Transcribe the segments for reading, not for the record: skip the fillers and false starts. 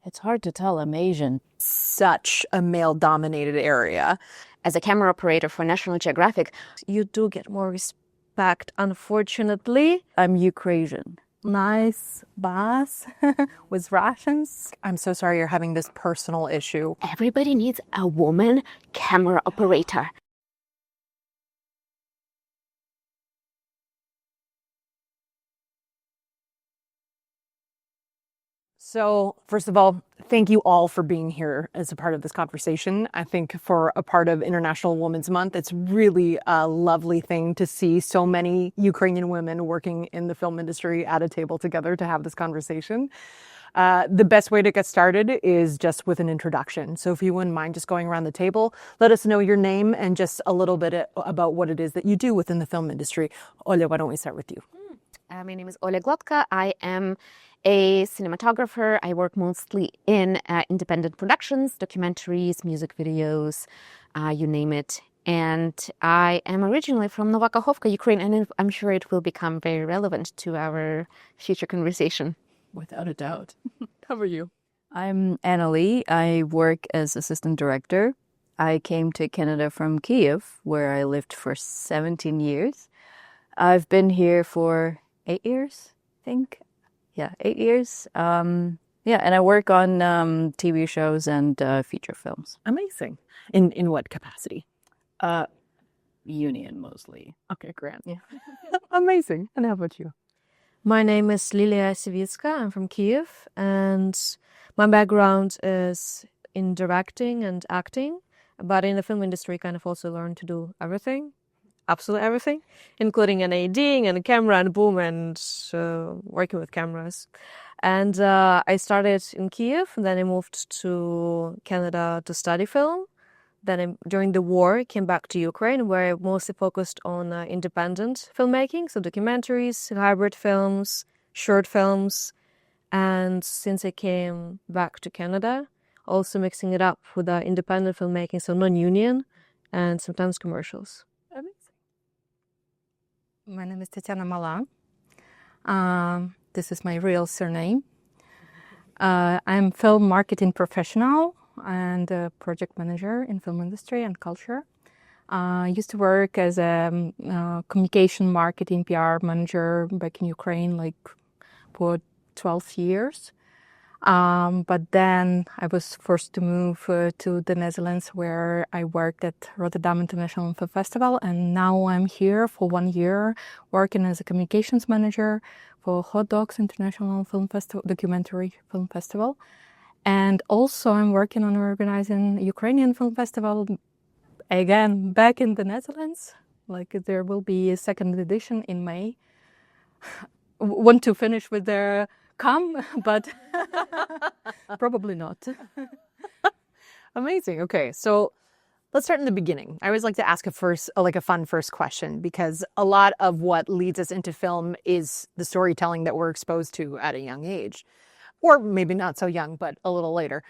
It's hard to tell. I'm Asian. Such a male-dominated area. As a camera operator for National Geographic, you do get more respect, unfortunately. I'm Ukrainian. Nice boss with Russians. I'm so sorry you're having this personal issue. everybody needs a woman camera operator. So, first of all, thank you all for being here as a part of this conversation. I think for a part of International Women's Month, it's really a lovely thing to see so many Ukrainian women working in the film industry at a table together to have this conversation. The best way to get started is just with an introduction. So if you wouldn't mind just going around the table, let us know your name and just a little bit about what it is that you do within the film industry. Oля, why don't we start with you? My name is Oля Glodka. I am a cinematographer. I work mostly in independent productions, documentaries, music videos, you name it. And I am originally from Nova Kakhovka, Ukraine, and I'm sure it will become very relevant to our future conversation. Without a doubt. How are you? I'm Annalie. I work as assistant director. I came to Canada from Kiev, where I lived for 17 years. I've been here for 8 years, I think. Yeah, 8 years. And I work on TV shows and feature films. Amazing. In what capacity? Union, mostly. Okay, grand. Yeah. Amazing. And how about you? My name is Lilia Sivitska. I'm from Kiev, and my background is in directing and acting, but in the film industry, kind of also learned to do everything, absolutely everything, including an ADing and a camera and boom and working with cameras. And I started in Kiev, and then I moved to Canada to study film. Then during the war, came back to Ukraine, where I mostly focused on independent filmmaking, so documentaries, hybrid films, short films. And since I came back to Canada, also mixing it up with independent filmmaking, so non-union, and sometimes commercials. Amazing. My name is Tatiana Malan. This is my real surname. I'm film marketing professional and a project manager in film industry and culture. I used to work as a communication marketing PR manager back in Ukraine, like for 12 years. But then I was forced to move to the Netherlands, where I worked at Rotterdam International Film Festival. And now I'm here for 1 year working as a communications manager for Hot Dogs International Film Festival, documentary film festival. And also I'm working on organizing Ukrainian Film Festival, again, back in the Netherlands. Like there will be a second edition in May. Want to finish with the but probably not. Amazing. Okay, so let's start in the beginning. I always like to ask a fun first question, because a lot of what leads us into film is the storytelling that we're exposed to at a young age. Or maybe not so young, but a little later.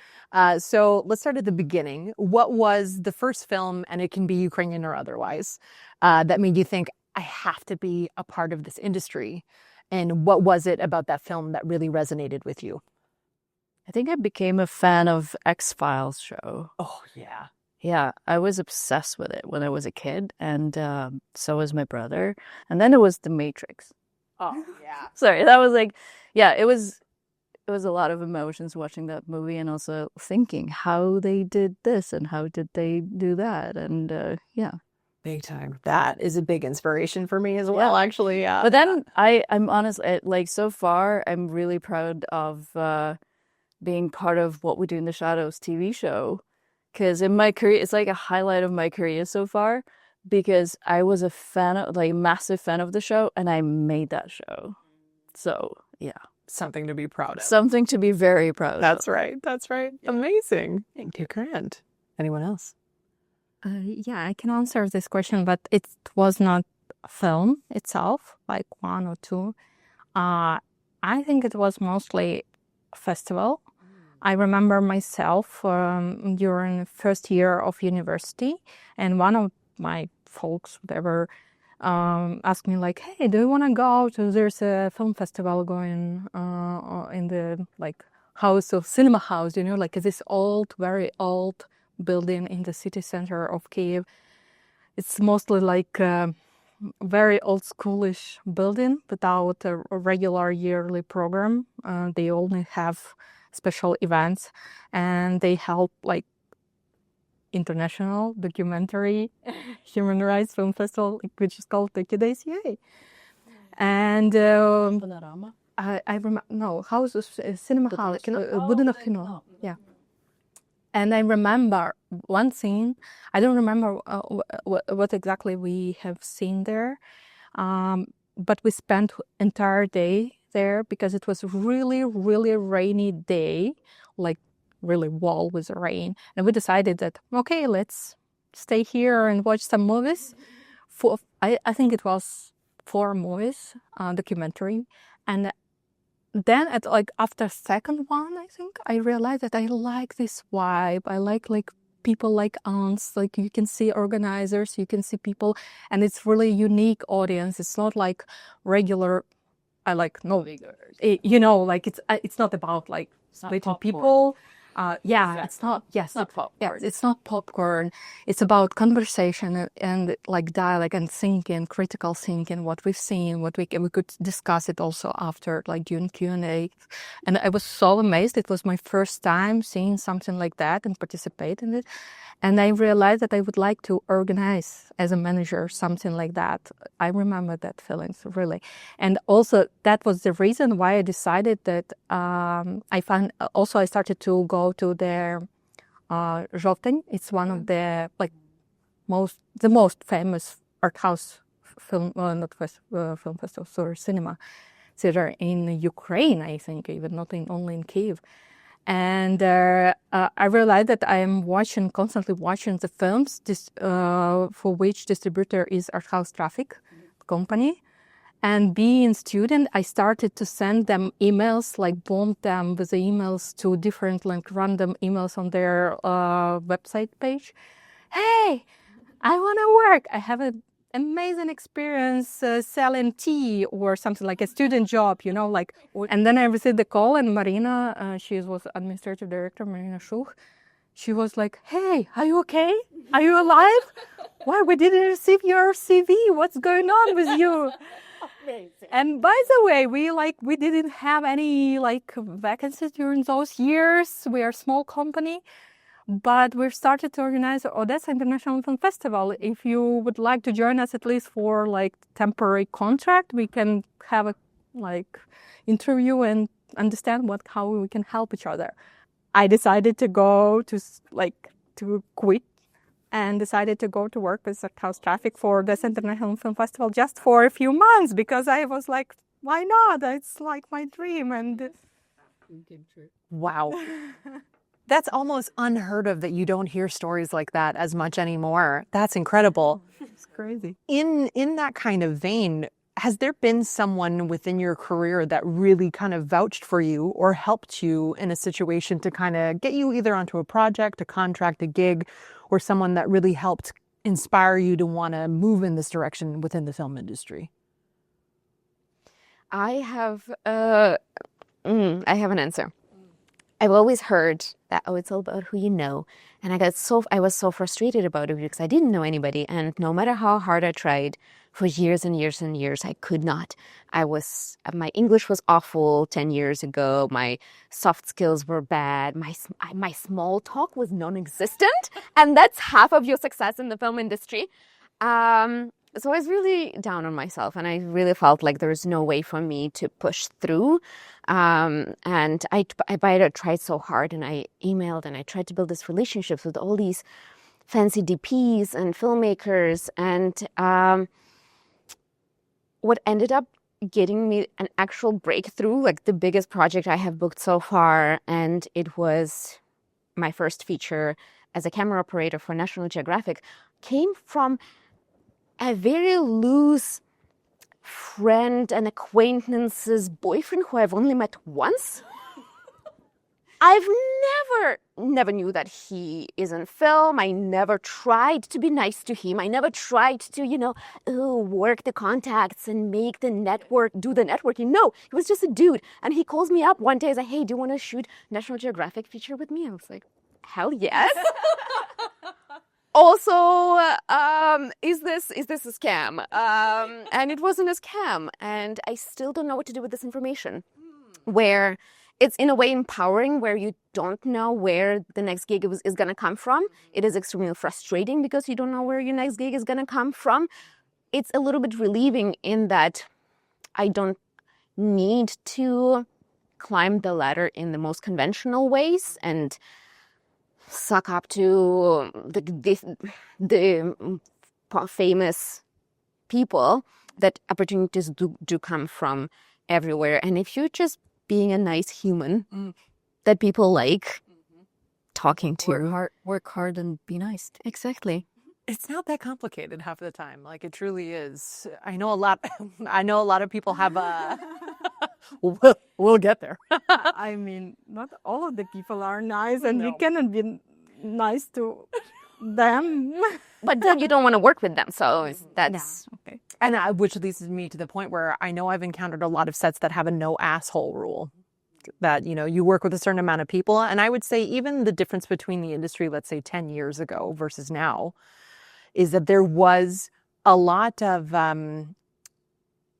So let's start at the beginning. What was the first film, and it can be Ukrainian or otherwise, that made you think, I have to be a part of this industry? And what was it about that film that really resonated with you? I think I became a fan of X-Files show. Oh, yeah. Yeah, I was obsessed with it when I was a kid, and so was my brother. And then it was The Matrix. Oh, yeah. Sorry, that was like, yeah, it was a lot of emotions watching that movie, and also thinking how they did this and how did they do that, and yeah. Big time. That is a big inspiration for me as well, actually. Yeah. But then I'm honest, like so far, I'm really proud of being part of What We Do in the Shadows TV show, because in my career, it's like a highlight of my career so far, because I was a massive fan of the show, and I made that show. So yeah. Something to be proud of. Something to be very proud of. That's right. That's right. Yeah. Amazing. Thank you, Grant. Anyone else? Yeah, I can answer this question, but it was not a film itself, like one or two. I think it was mostly a festival. I remember myself during first year of university, and one of my folks, whatever, asked me like, "Hey, do you want to go to? There's a film festival going in the house of cinema house, like this old, very old building in the city center of Kiev. It's mostly like a very old schoolish building without a regular yearly program. They only have special events, and they help like international documentary human rights film festival, which is called the KDCA. And Panorama. I remember, no, house of cinema house, Budinok Kino. Yeah. And I remember one scene. I don't remember what exactly we have seen there, but we spent entire day there because it was really, really rainy day, like really wall with rain. And we decided that, okay, let's stay here and watch some movies. I think it was 4 movies, documentary. And then after second one, I think I realized that I like this vibe. I like people like us, like you can see organizers, you can see people, and it's really unique audience. It's not like regular, like it's not about like splitting people. It's not. Yes, not popcorn. Yeah, it's not popcorn. It's about conversation and like dialogue and thinking, critical thinking. What we've seen, what we could discuss it also after, like during Q&A. And I was so amazed. It was my first time seeing something like that and participate in it. And I realized that I would like to organize as a manager something like that. I remember that feeling really, and also that was the reason why I decided that I started to go to the Zhovten. It's one of the most famous art house film, film festival, or cinema theater in Ukraine. I think even not only in Kiev. And I realized that I am constantly watching the films for which distributor is Art House Traffic company. And being student, I started to send them emails, like bomb them with the emails to different like random emails on their website page. Hey, I want to work. I have an amazing experience selling tea or something, like a student job, And then I received the call, and Marina, she was administrative director, Marina Shuch. She was like, hey, are you okay? Are you alive? Why, we didn't receive your CV. What's going on with you? Amazing. And by the way, we didn't have any vacancies during those years. We are a small company. But we've started to organize Odessa International Film Festival. If you would like to join us, at least for temporary contract, we can have a interview and understand how we can help each other. I decided to go to quit and decided to go to work with Art House Traffic for Odessa International Film Festival just for a few months, because I was like, why not? It's like my dream. And wow. That's almost unheard of, that you don't hear stories like that as much anymore. That's incredible. It's crazy. In that kind of vein, has there been someone within your career that really kind of vouched for you or helped you in a situation to kind of get you either onto a project, a contract, a gig, or someone that really helped inspire you to want to move in this direction within the film industry? I have an answer. I've always heard that, it's all about who you know. And I was so frustrated about it because I didn't know anybody. And no matter how hard I tried for years and years and years, I could not. My English was awful 10 years ago. My soft skills were bad. My small talk was non-existent. And that's half of your success in the film industry. So I was really down on myself, and I really felt like there was no way for me to push through. And I tried so hard, and I emailed, and I tried to build these relationships with all these fancy DPs and filmmakers. And what ended up getting me an actual breakthrough, like the biggest project I have booked so far, and it was my first feature as a camera operator for National Geographic, came from a very loose friend and acquaintance's boyfriend who I've only met once. I've never knew that he is in film. I never tried to be nice to him. I never tried to, work the contacts and make the network, do the networking. No, he was just a dude. And he calls me up one day. He's like, hey, do you want to shoot National Geographic feature with me? I was like, hell yes. Also, is this a scam? And it wasn't a scam. And I still don't know what to do with this information. Where it's in a way empowering, where you don't know where the next gig is going to come from. It is extremely frustrating because you don't know where your next gig is going to come from. It's a little bit relieving in that I don't need to climb the ladder in the most conventional ways and suck up to the famous people. That opportunities do come from everywhere. And if you're just being a nice human that people like talking to. Work hard and be nice. Exactly. It's not that complicated half the time. Like, it truly is. I know a lot of people have a we'll get there. I mean, not all of the people are nice, and we cannot be nice to them. But then you don't want to work with them, so that's okay. And which leads me to the point where I know I've encountered a lot of sets that have a no asshole rule. That, you work with a certain amount of people. And I would say even the difference between the industry, let's say 10 years ago versus now, is that there was a lot of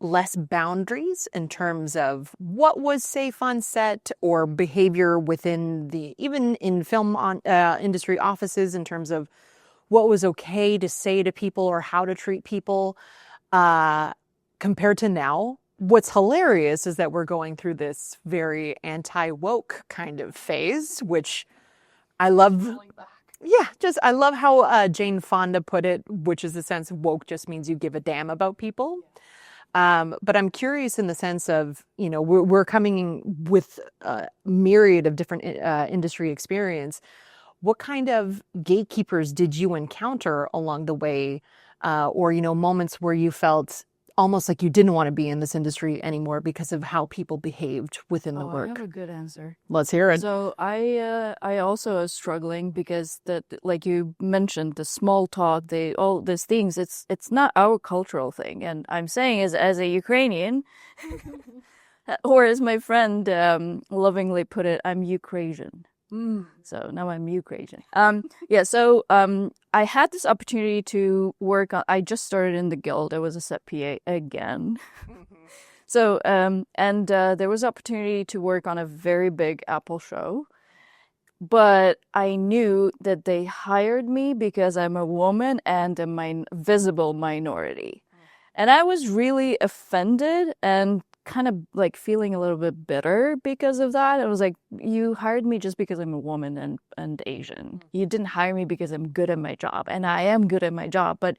less boundaries in terms of what was safe on set or behavior within even in film industry offices, in terms of what was okay to say to people or how to treat people, compared to now. What's hilarious is that we're going through this very anti-woke kind of phase, which I love. Yeah, I love how Jane Fonda put it, which is the sense woke just means you give a damn about people. But I'm curious in the sense of, we're coming with a myriad of different industry experience. What kind of gatekeepers did you encounter along the way, or, moments where you felt almost like you didn't want to be in this industry anymore because of how people behaved within the work? I have a good answer. Let's hear it. So I also was struggling because like you mentioned, the small talk, all these things, it's not our cultural thing. And I'm saying as a Ukrainian, or as my friend lovingly put it, I'm Ukrainian. So now I'm Ukrainian. So I had this opportunity to work on, I just started in the guild. I was a set PA again. So, there was opportunity to work on a very big Apple show, but I knew that they hired me because I'm a woman and a visible minority. And I was really offended and kind of like feeling a little bit bitter because of that. I was like, you hired me just because I'm a woman and Asian. You didn't hire me because I'm good at my job, and I am good at my job. But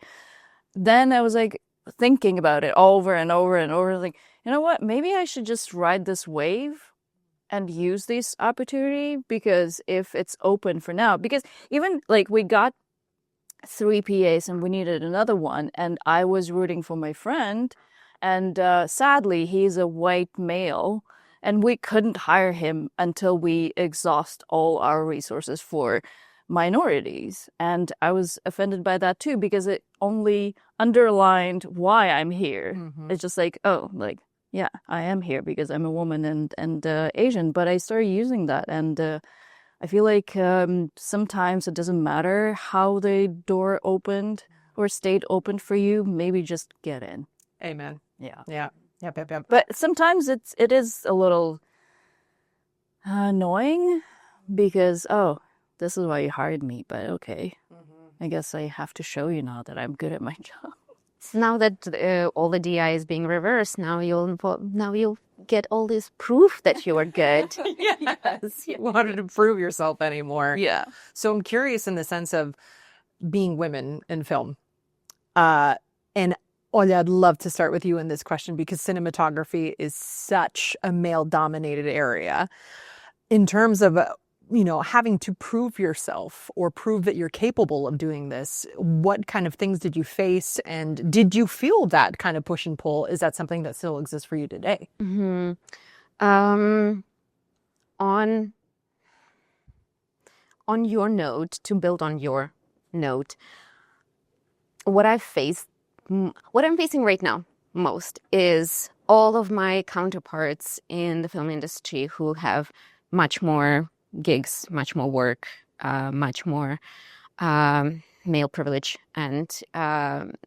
then I was like thinking about it over and over and over, like, you know what, maybe I should just ride this wave and use this opportunity, because if it's open for now, because even like we got 3 PAs and we needed another one, and I was rooting for my friend. And sadly, he's a white male, and we couldn't hire him until we exhaust all our resources for minorities. And I was offended by that too, because it only underlined why I'm here. It's just like, yeah, I am here because I'm a woman and Asian. But I started using that, and I feel like sometimes it doesn't matter how the door opened or stayed open for you. Maybe just get in. Amen. Yeah. Yeah. Yep. But sometimes it is a little annoying because, this is why you hired me, but okay. I guess I have to show you now that I'm good at my job. Now that all the DI is being reversed, now you'll get all this proof that you are good. Yes. You wanted to prove yourself anymore. Yeah. So I'm curious in the sense of being women in film. And Olya, I'd love to start with you in this question, because cinematography is such a male-dominated area. In terms of, having to prove yourself or prove that you're capable of doing this, what kind of things did you face? And did you feel that kind of push and pull? Is that something that still exists for you today? On on your note, to build on your note, what I'm facing right now most is all of my counterparts in the film industry who have much more gigs, much more work, much more male privilege and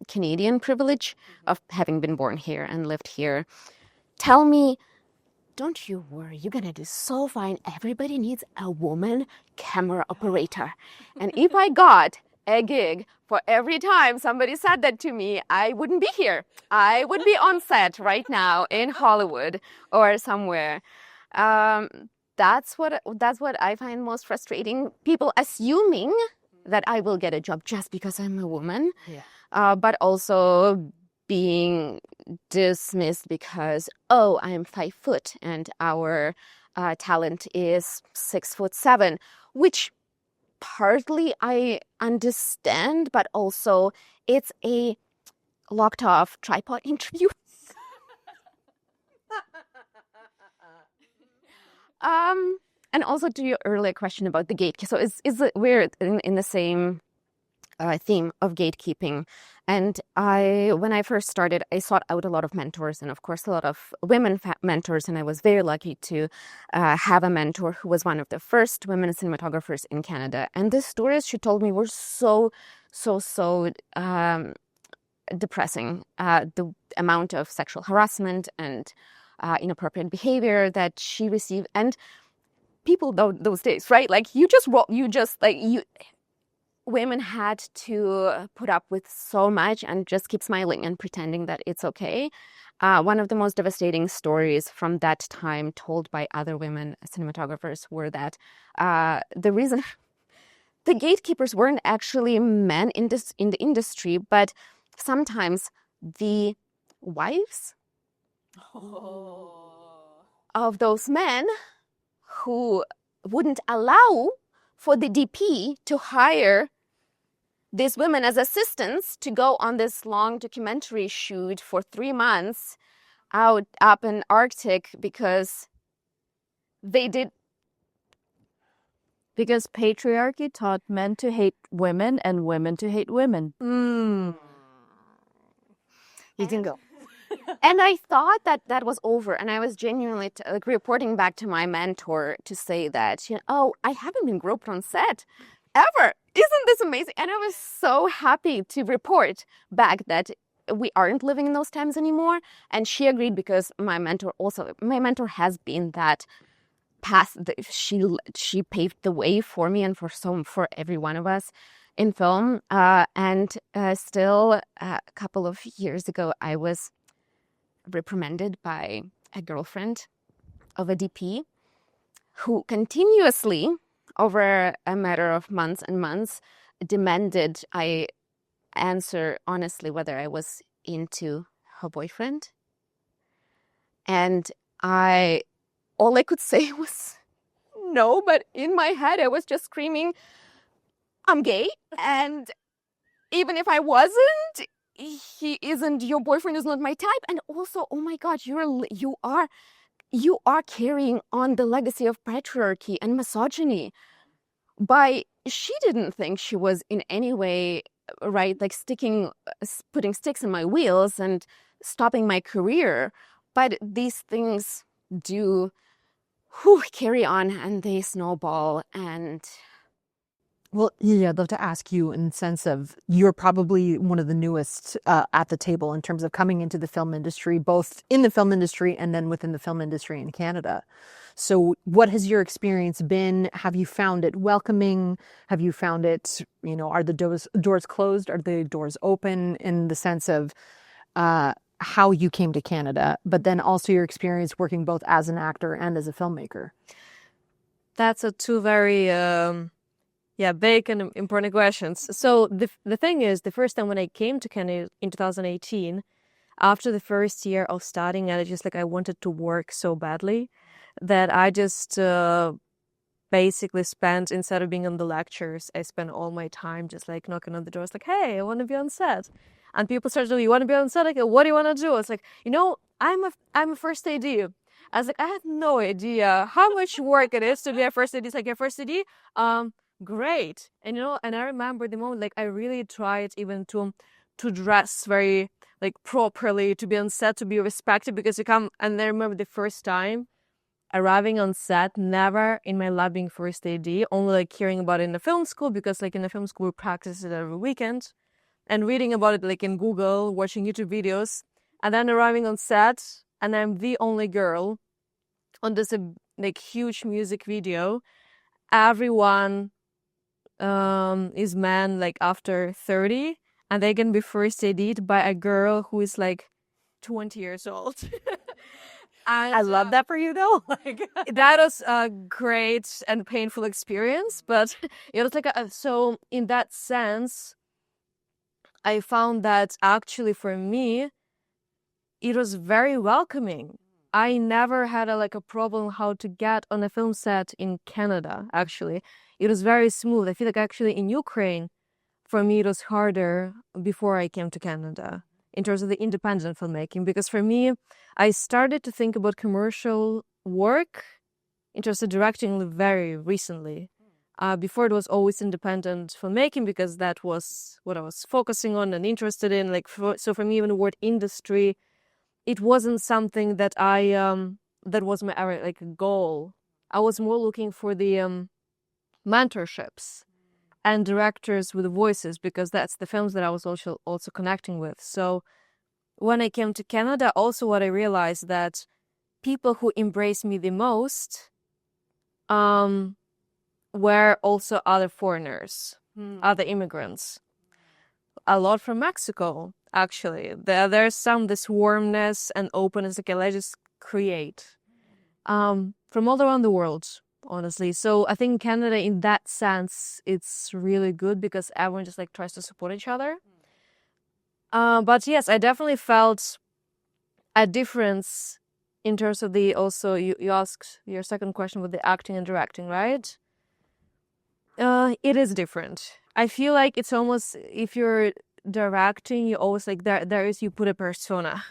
Canadian privilege of having been born here and lived here, tell me, don't you worry, you're gonna do so fine. Everybody needs a woman camera operator. And if I got a gig for every time somebody said that to me, I wouldn't be here. I would be on set right now in Hollywood or somewhere. That's what I find most frustrating. People assuming that I will get a job just because I'm a woman, but also being dismissed because, oh, I'm 5 foot and our talent is 6'7", which partly I understand, but also it's a locked off tripod interview. And also to your earlier question about the gate. So we're in the same theme of gatekeeping. And when I first started, I sought out a lot of mentors and, of course, a lot of women mentors. And I was very lucky to have a mentor who was one of the first women cinematographers in Canada. And the stories she told me were so depressing. The amount of sexual harassment and inappropriate behavior that she received. And people those days, right? Like women had to put up with so much and just keep smiling and pretending that it's okay. One of the most devastating stories from that time told by other women cinematographers were that the reason the gatekeepers weren't actually men in the industry, but sometimes the wives of those men who wouldn't allow for the DP to hire these women as assistants to go on this long documentary shoot for 3 months up in Arctic because patriarchy taught men to hate women and women to hate women. You can go. And I thought that was over. And I was genuinely reporting back to my mentor to say that, oh, I haven't been groped on set ever. Isn't this amazing? And I was so happy to report back that we aren't living in those times anymore. And she agreed because my mentor has been that path. She paved the way for me and for every one of us in film. And still a couple of years ago, I was reprimanded by a girlfriend of a DP who continuously, over a matter of months and months, demanded I answer honestly whether I was into her boyfriend. And all I could say was no, but in my head I was just screaming, I'm gay, and even if I wasn't, your boyfriend is not my type. And also, oh my God, you are carrying on the legacy of patriarchy and misogyny. She didn't think she was in any way right, like putting sticks in my wheels and stopping my career. But these things do carry on and they snowball. And well, yeah, I'd love to ask you in the sense of you're probably one of the newest at the table in terms of coming into the film industry, both in the film industry and then within the film industry in Canada. So what has your experience been? Have you found it welcoming? Have you found it, are the doors closed? Are the doors open in the sense of how you came to Canada, but then also your experience working both as an actor and as a filmmaker? That's two very big and important questions. So the thing is, the first time when I came to Canada in 2018, after the first year of studying, I wanted to work so badly that I just basically spent, instead of being on the lectures, I spent all my time just like knocking on the doors, like, hey, I want to be on set. And people started to, you want to be on set? Like, what do you want to do? It's like, I'm a first AD. I was like, I had no idea how much work it is to be a first AD. It's like, a first AD, great. And and I remember the moment, like I really tried even to dress very like properly, to be on set, to be respected, because you come. And I remember the first time arriving on set, never in my life being first AD, only like hearing about it in the film school, because like in the film school we practice it every weekend, and reading about it like in Google, watching YouTube videos, and then arriving on set, and I'm the only girl on this like huge music video. Everyone is men like after 30, and they can be first aided by a girl who is like 20 years old. And I love that for you though. that was a great and painful experience, but it was like so in that sense, I found that actually for me, it was very welcoming. I never had like a problem how to get on a film set in Canada, actually. It was very smooth. I feel like actually in Ukraine, for me, it was harder before I came to Canada in terms of the independent filmmaking. Because for me, I started to think about commercial work in terms of directing very recently. Before it was always independent filmmaking, because that was what I was focusing on and interested in. Like, so for me, even the word industry, it wasn't something that that was my like goal. I was more looking for the mentorships and directors with voices, because that's the films that I was also connecting with. So when I came to Canada, also what I realized that people who embraced me the most were also other foreigners, other immigrants. A lot from Mexico, actually. There's this warmness and openness that I just create from all around the world, honestly. So I think Canada, in that sense, it's really good because everyone just like tries to support each other. But yes, I definitely felt a difference in terms of the, also you asked your second question with the acting and directing, right? It is different. I feel like it's almost, if you're directing, you always like you put a persona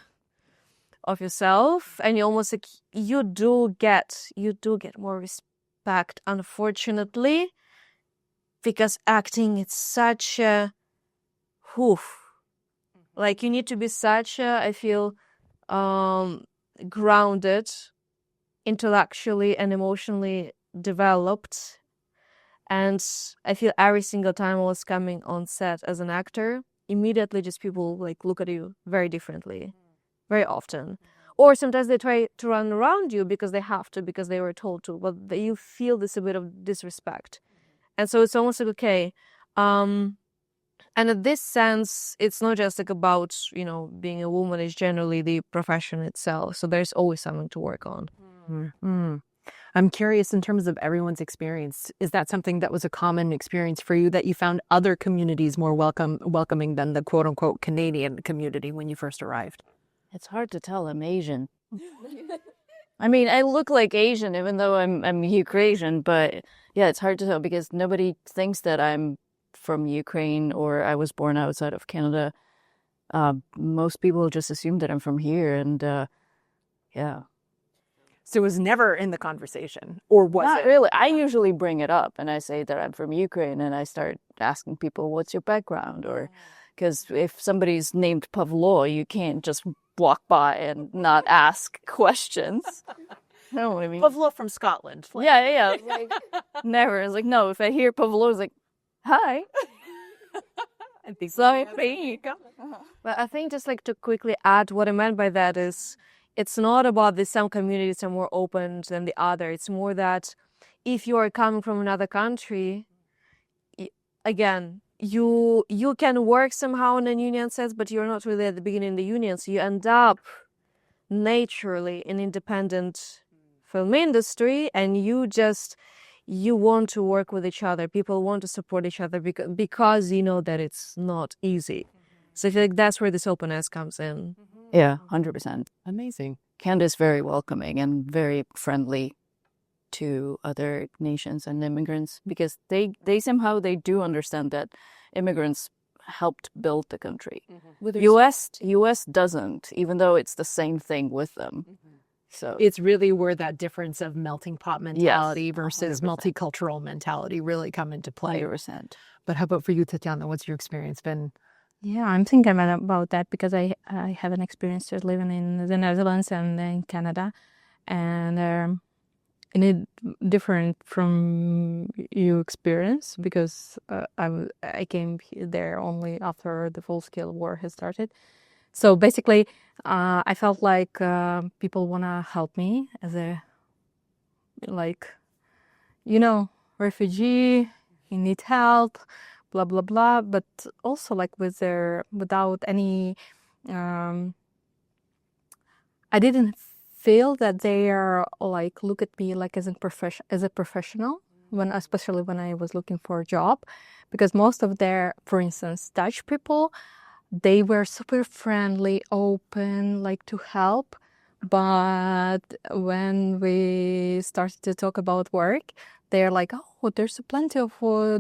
of yourself, and you almost like you do get more respect, unfortunately, because acting, it's such a like you need to be such a, I feel, grounded, intellectually and emotionally developed. And I feel every single time I was coming on set as an actor, immediately just people like look at you very differently, very often. Or sometimes they try to run around you because they have to, because they were told to, but you feel this a bit of disrespect. And so it's almost like, okay. And in this sense, it's not just like about, being a woman, it's generally the profession itself. So there's always something to work on. Mm-hmm. I'm curious, in terms of everyone's experience, is that something that was a common experience for you, that you found other communities more welcoming than the quote unquote Canadian community when you first arrived? It's hard to tell. I'm Asian. I mean, I look like Asian even though I'm Ukrainian, but yeah, it's hard to tell because nobody thinks that I'm from Ukraine or I was born outside of Canada. Most people just assume that I'm from here, and yeah. So it was never in the conversation, or was Not it? really. I usually bring it up and I say that I'm from Ukraine, and I start asking people, what's your background? Or because if somebody's named Pavlo, you can't just walk by and not ask questions. You know what I mean? Pavlo from Scotland. Yeah. Like, never. It's like, no, if I hear Pavlo, it's like, hi. I think So, But I think just like to quickly add, what I meant by that is, it's not about the some communities are more open than the other. It's more that if you are coming from another country, again, you can work somehow in a union sense, but you're not really at the beginning of the union. So you end up naturally in independent film industry, and you want to work with each other. People want to support each other because you know that it's not easy. So I feel like that's where this openness comes in. yeah, 100%. Amazing. Canada is very welcoming and very friendly to other nations and immigrants because they somehow they do understand that immigrants helped build the country. With US doesn't, even though it's the same thing with them. So It's really where that difference of melting pot mentality yes, versus 100%. multicultural mentality really come into play. 100%. But how about for you, Tatiana? What's your experience been? Yeah, I'm thinking about that because I have an experience just living in the Netherlands and in Canada, and it different from your experience because I came there only after the full-scale war has started. So basically, I felt like people wanna help me as a like refugee, you need help, blah blah blah, but also like without any I didn't feel that they are like look at me like as a professional especially when I was looking for a job, because most of their, for instance, Dutch people, they were super friendly, open, like to help. But when we started to talk about work, they're like, oh, there's plenty of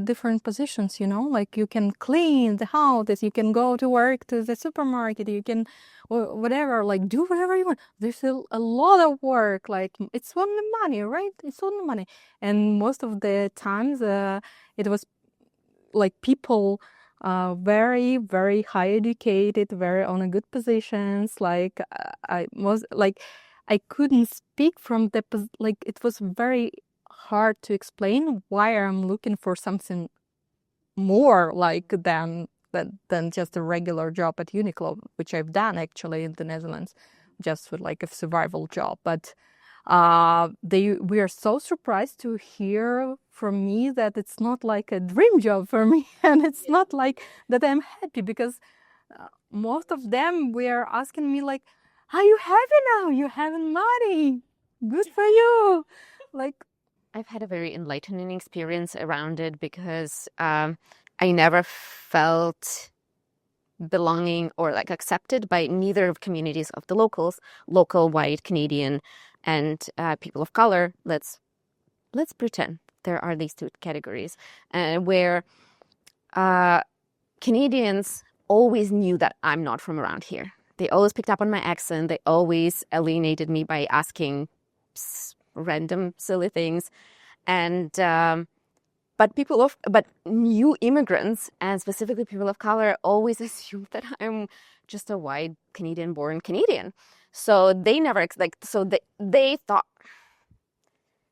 different positions, like you can clean the houses, you can go to work to the supermarket, you can whatever, like do whatever you want. There's a lot of work, like it's on the money, right? It's on the money. And most of the times it was like people very very high educated, very on a good positions, like I couldn't speak from the like it was very hard to explain why I'm looking for something more like than just a regular job at Uniqlo, which I've done actually in the Netherlands, just for like a survival job. But we are so surprised to hear from me that it's not like a dream job for me, and it's not like that I'm happy, because most of them were asking me like, are you happy now? You having money? Good for you. Like, I've had a very enlightening experience around it because I never felt belonging or like accepted by neither of communities of the locals, local, white, Canadian, and people of color. Let's pretend there are these two categories, where Canadians always knew that I'm not from around here. They always picked up on my accent. They always alienated me by asking random silly things, and but new immigrants, and specifically people of color, always assume that I'm just a white Canadian born Canadian. So they never they thought,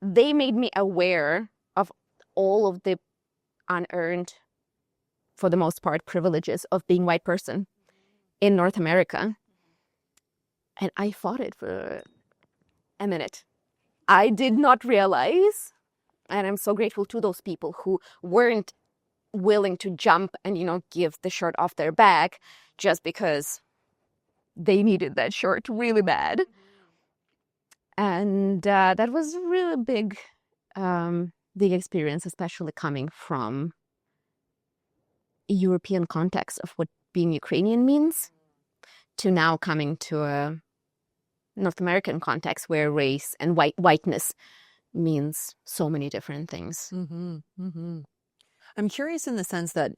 they made me aware of all of the unearned, for the most part, privileges of being a white person in North America. And I fought it for a minute. I did not realize, and I'm so grateful to those people who weren't willing to jump and, give the shirt off their back just because they needed that shirt really bad. And that was a really big experience, especially coming from a European context of what being Ukrainian means, to now coming to a North American context where race and whiteness means so many different things. Mm-hmm, mm-hmm. I'm curious in the sense that,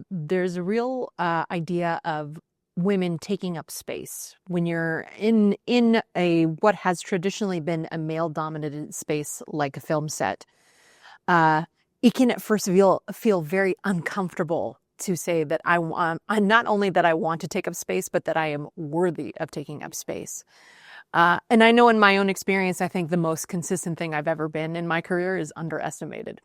there's a real idea of women taking up space when you're in a what has traditionally been a male-dominated space like a film set. It can at first feel very uncomfortable to say that I'm not only that I want to take up space, but that I am worthy of taking up space. And I know in my own experience, I think the most consistent thing I've ever been in my career is underestimated.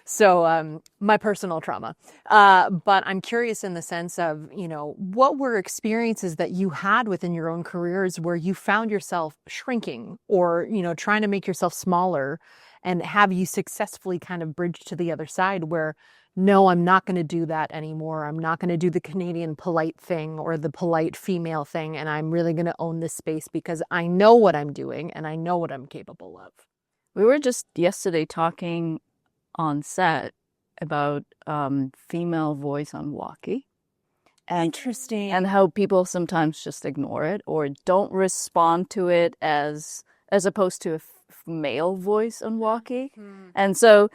So my personal trauma. But I'm curious in the sense of, what were experiences that you had within your own careers where you found yourself shrinking or, trying to make yourself smaller, and have you successfully kind of bridged to the other side where, no, I'm not going to do that anymore. I'm not going to do the Canadian polite thing or the polite female thing. And I'm really going to own this space because I know what I'm doing and I know what I'm capable of. We were just yesterday talking on set about female voice on walkie. Interesting. And how people sometimes just ignore it or don't respond to it as opposed to a male voice on walkie. And so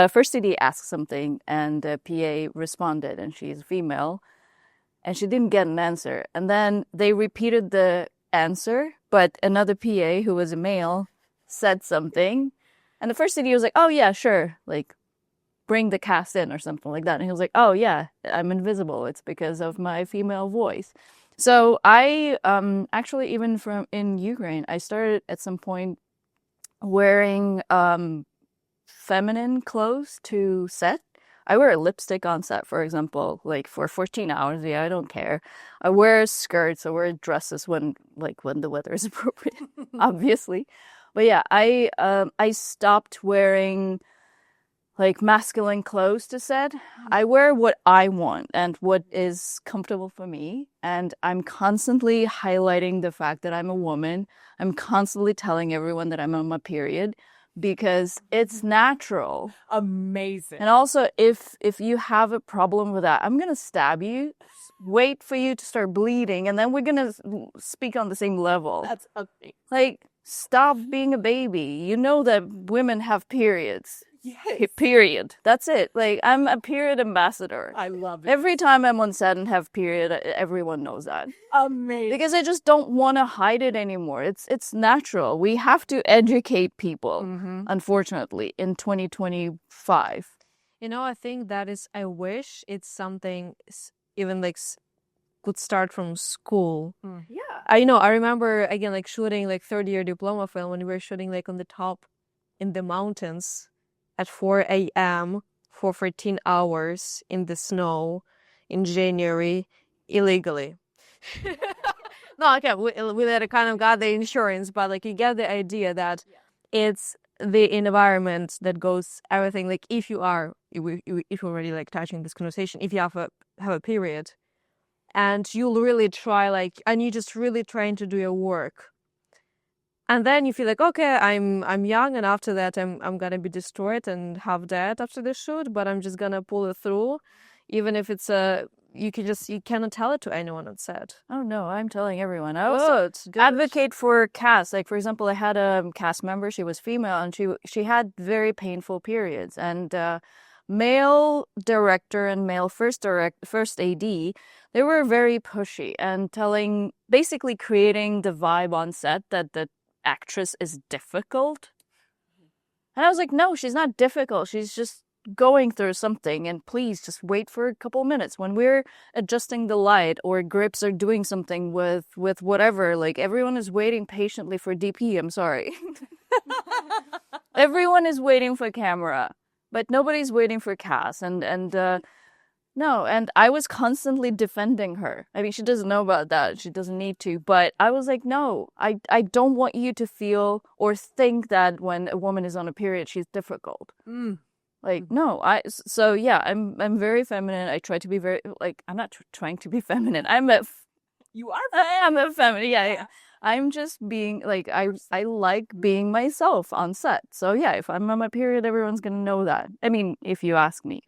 first CD asked something and the PA responded, and she's female, and she didn't get an answer. And then they repeated the answer but another PA who was a male said something. And the first thing he was like, oh yeah, sure. Like, bring the cast in or something like that. And he was like, oh yeah, I'm invisible. It's because of my female voice. So I actually, even from in Ukraine, I started at some point wearing feminine clothes to set. I wear a lipstick on set, for example, like for 14 hours. Yeah, I don't care. I wear skirts, I wear dresses when the weather is appropriate, obviously. But yeah, I stopped wearing like masculine clothes to set. I wear what I want and what is comfortable for me. And I'm constantly highlighting the fact that I'm a woman. I'm constantly telling everyone that I'm on my period because it's natural. Amazing. And also, if you have a problem with that, I'm going to stab you, wait for you to start bleeding, and then we're going to speak on the same level. That's amazing. Like, stop being a baby. You know that women have periods. Yes. Period. That's it. Like, I'm a period ambassador. I love it. Every time I'm on set and have period, everyone knows that. Amazing. Because I just don't want to hide it anymore. It's natural. We have to educate people, unfortunately, in 2025. You know, I think that is, I wish it's something even like could start from school. Yeah. I remember, again, like shooting like third-year diploma film when we were shooting like on the top in the mountains at 4 a.m. for 14 hours in the snow in January illegally. No, okay, we later kind of got the insurance, but like you get the idea that it's the environment that goes everything. Like if you're already like touching this conversation, if you have a period, and you really try and you just really trying to do your work. And then you feel like, okay, I'm young, and after that I'm gonna be destroyed and have dead after the shoot, but I'm just gonna pull it through, even if it's you cannot tell it to anyone on set. Oh no, I'm telling everyone. I also advocate for cast. Like for example, I had a cast member. She was female, and she had very painful periods. And male director and male first AD, they were very pushy and basically creating the vibe on set that the actress is difficult. And I was like, no, she's not difficult. She's just going through something, and please just wait for a couple minutes. When we're adjusting the light or grips are doing something with whatever, like everyone is waiting patiently for DP. I'm sorry. Everyone is waiting for camera, but nobody's waiting for cast. No, and I was constantly defending her. I mean, she doesn't know about that. She doesn't need to. But I was like, no, I don't want you to feel or think that when a woman is on a period, she's difficult. Like, no, so yeah, I'm very feminine. I try to be very, like, I'm not trying to be feminine. You are? I am a feminine, yeah. I'm just being, like, I like being myself on set. So yeah, if I'm on my period, everyone's gonna know that. I mean, if you ask me.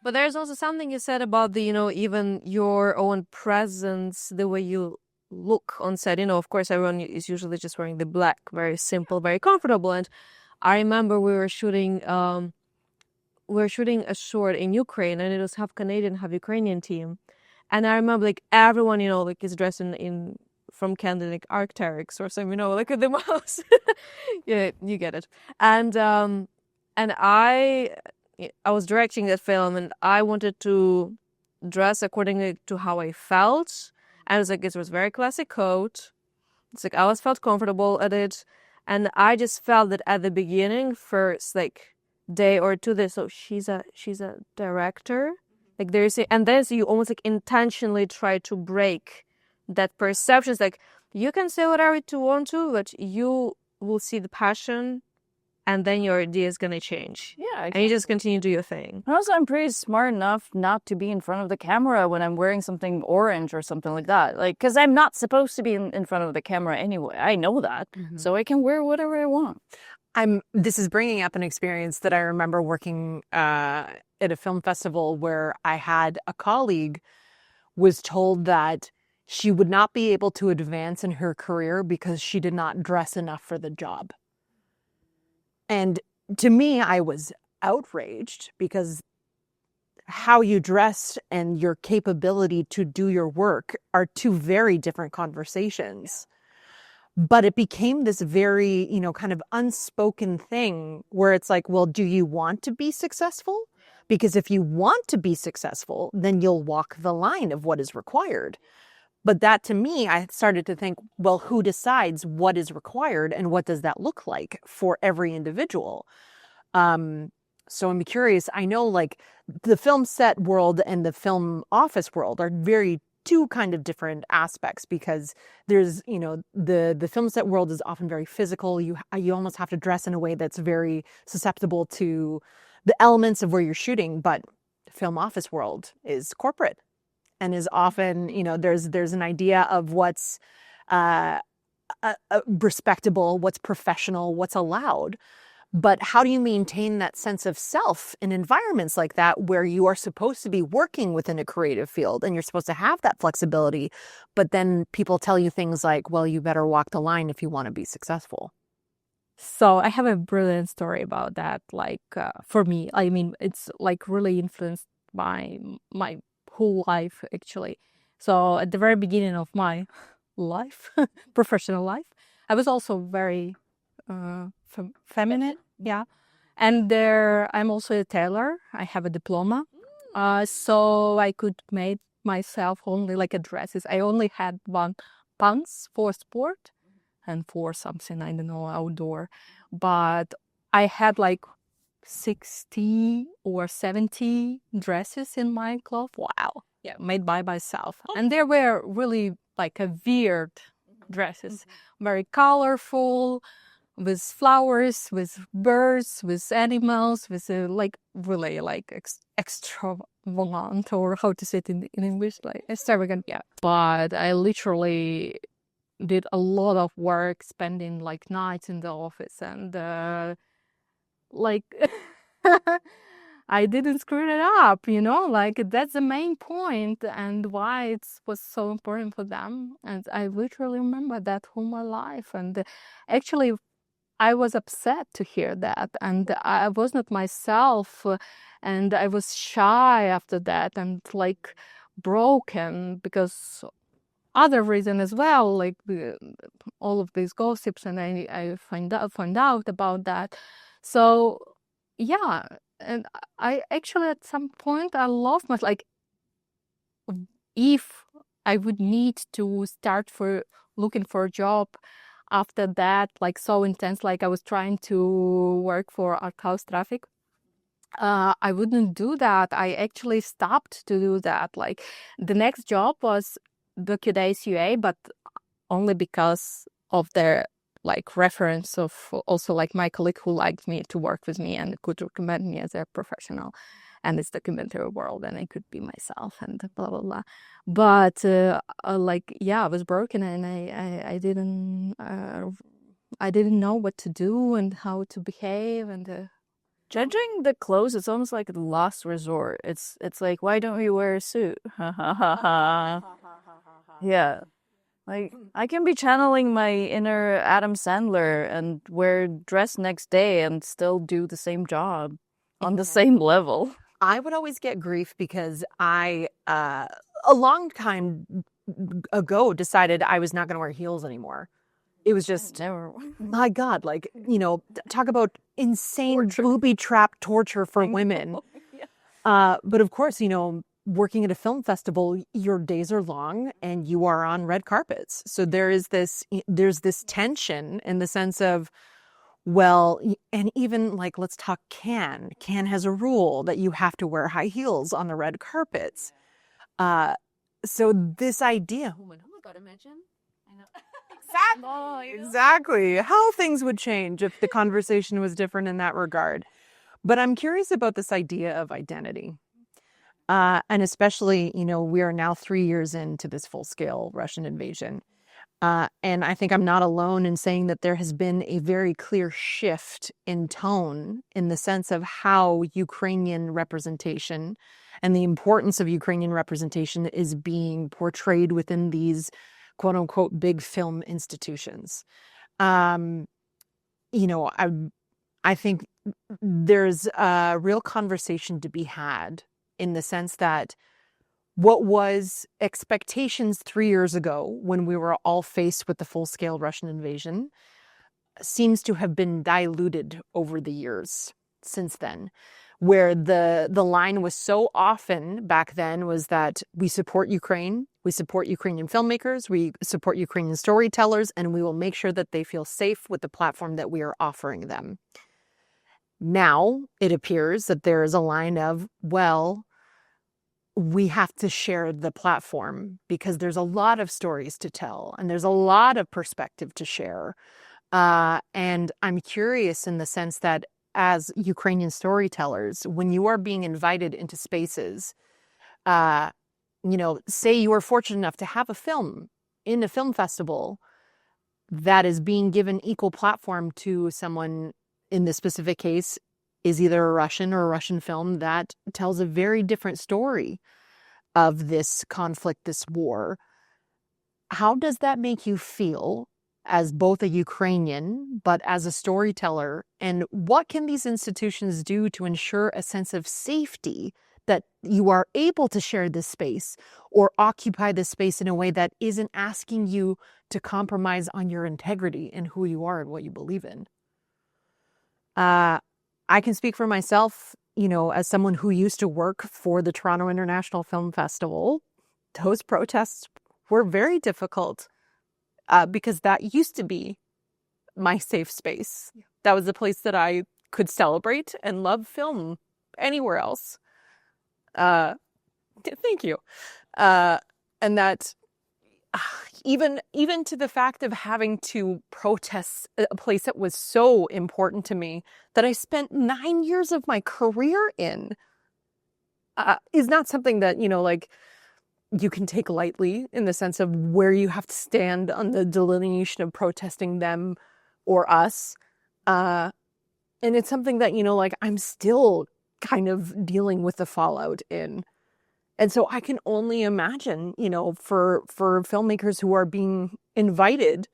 But there's also something you said about the, even your own presence, the way you look on set. Of course, everyone is usually just wearing the black, very simple, very comfortable. And I remember we were shooting a short in Ukraine, and it was half Canadian, half Ukrainian team. And I remember like everyone, like is dressed in from Canada, like Arc'teryx or something, like at the most. Yeah, you get it. And I was directing that film, and I wanted to dress according to how I felt. And it was like, it was very classic coat. It's like I always felt comfortable at it. And I just felt that at the beginning, first like day or two, so she's a director. Like and then so you almost like intentionally try to break that perception. It's like you can say whatever you want to, but you will see the passion, and then your idea is gonna change. Yeah, exactly. And you just continue to do your thing. And also, I'm pretty smart enough not to be in front of the camera when I'm wearing something orange or something like that. Like, because I'm not supposed to be in front of the camera anyway. I know that, so I can wear whatever I want. This is bringing up an experience that I remember working at a film festival where I had a colleague was told that she would not be able to advance in her career because she did not dress enough for the job. And to me, I was outraged because how you dress and your capability to do your work are two very different conversations. But it became this very, kind of unspoken thing where it's like, well, do you want to be successful? Because if you want to be successful, then you'll walk the line of what is required. But that, to me, I started to think, well, who decides what is required and what does that look like for every individual? So I'm curious. I know like the film set world and the film office world are very two kind of different aspects, because there's, the film set world is often very physical. You almost have to dress in a way that's very susceptible to the elements of where you're shooting. But the film office world is corporate and is often, there's an idea of what's respectable, what's professional, what's allowed. But how do you maintain that sense of self in environments like that, where you are supposed to be working within a creative field and you're supposed to have that flexibility, but then people tell you things like, well, you better walk the line if you want to be successful? So I have a brilliant story about that. Like for me, I mean, it's like really influenced by my whole life, actually. So at the very beginning of my life, professional life, I was also very feminine. Yeah. And there, I'm also a tailor. I have a diploma. So I could make myself only like a dresses. I only had one pants for sport and for something, I don't know, outdoor. But I had like 60 or 70 dresses in my closet. Wow. Yeah, made by myself. And they were really like a weird dresses, very colorful, with flowers, with birds, with animals, with like really like extravagant, or how to say it in English, like extravagant. Yeah. But I literally did a lot of work, spending like nights in the office, and like I didn't screw it up, like that's the main point and why it was so important for them. And I literally remember that all my life. And actually, I was upset to hear that, and I was not myself, and I was shy after that, and like broken because other reason as well, like all of these gossips, and I find out about that. So yeah, and I actually at some point I lost my, like, if I would need to start for looking for a job after that, like so intense, like I was trying to work for Art House Traffic, I wouldn't do that. I actually stopped to do that. Like the next job was the QDays UA, but only because of their like reference of also like my colleague who liked me to work with me and could recommend me as a professional. And it's documentary world, and I could be myself and blah blah blah. But like yeah, I was broken, and I didn't know what to do and how to behave. And Judging the clothes, it's almost like the last resort. It's like, why don't you wear a suit? Yeah. Like, I can be channeling my inner Adam Sandler and wear dress next day and still do the same job on the same level. I would always get grief because I, a long time ago, decided I was not going to wear heels anymore. It was just, my God, like, talk about insane booby trap torture for women. But of course, working at a film festival, your days are long and you are on red carpets. So there's this tension in the sense of, well, and even like, let's talk Cannes. Cannes has a rule that you have to wear high heels on the red carpets. So this idea, Oh my God, imagine. I know. Exactly. How things would change if the conversation was different in that regard. But I'm curious about this idea of identity. And especially, we are now 3 years into this full-scale Russian invasion. And I think I'm not alone in saying that there has been a very clear shift in tone in the sense of how Ukrainian representation and the importance of Ukrainian representation is being portrayed within these quote unquote big film institutions. I think there's a real conversation to be had in the sense that what was expectations 3 years ago when we were all faced with the full-scale Russian invasion seems to have been diluted over the years since then, where the line was so often back then was that we support Ukraine, we support Ukrainian filmmakers, we support Ukrainian storytellers, and we will make sure that they feel safe with the platform that we are offering them. Now it appears that there is a line of, well, we have to share the platform because there's a lot of stories to tell and there's a lot of perspective to share. And I'm curious in the sense that as Ukrainian storytellers, when you are being invited into spaces, say you are fortunate enough to have a film in a film festival that is being given equal platform to someone, in this specific case, is either a Russian or a Russian film that tells a very different story of this conflict, this war. How does that make you feel as both a Ukrainian, but as a storyteller? And what can these institutions do to ensure a sense of safety that you are able to share this space or occupy this space in a way that isn't asking you to compromise on your integrity and who you are and what you believe in? I can speak for myself, as someone who used to work for the Toronto International Film Festival. Those protests were very difficult because that used to be my safe space. Yeah. That was the place that I could celebrate and love film anywhere else. Thank you. And that even to the fact of having to protest a place that was so important to me, that I spent 9 years of my career in, is not something that, you can take lightly, in the sense of where you have to stand on the delineation of protesting them or us. And it's something that, I'm still kind of dealing with the fallout in. And so I can only imagine, for filmmakers who are being invited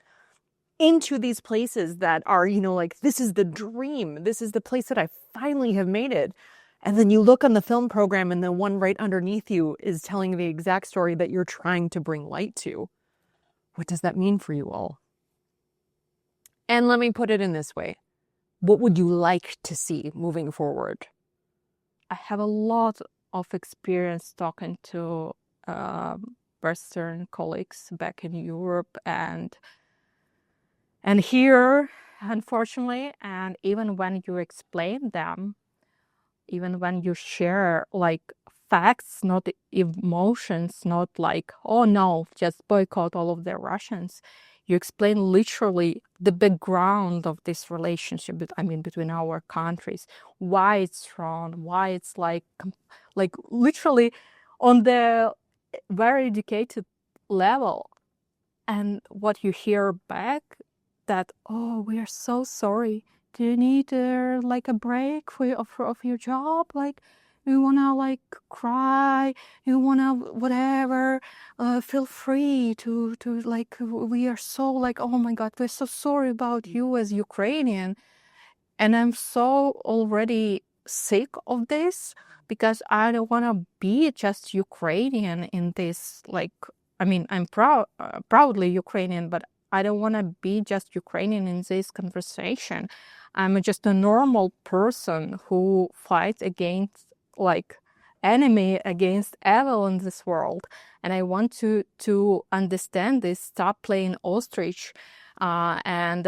into these places that are, this is the dream. This is the place that I finally have made it. And then you look on the film program and the one right underneath you is telling the exact story that you're trying to bring light to. What does that mean for you all? And let me put it in this way. What would you like to see moving forward? I have a lot of experience talking to Western colleagues back in Europe and here, unfortunately. And even when you explain them, even when you share facts, not emotions, not like, oh no, just boycott all of the Russians. You explain literally the background of this relationship, between our countries, why it's wrong, why it's like literally on the very educated level. And what you hear back, that, oh, we are so sorry. Do you need a break of your job? You wanna cry? You wanna whatever? Feel free to we are so oh my God, we're so sorry about you as Ukrainian. And I'm so already sick of this, because I don't want to be just Ukrainian in this, I'm proudly Ukrainian, but I don't want to be just Ukrainian in this conversation. I'm just a normal person who fights against enemy, against evil in this world. And I want to understand this, stop playing ostrich, and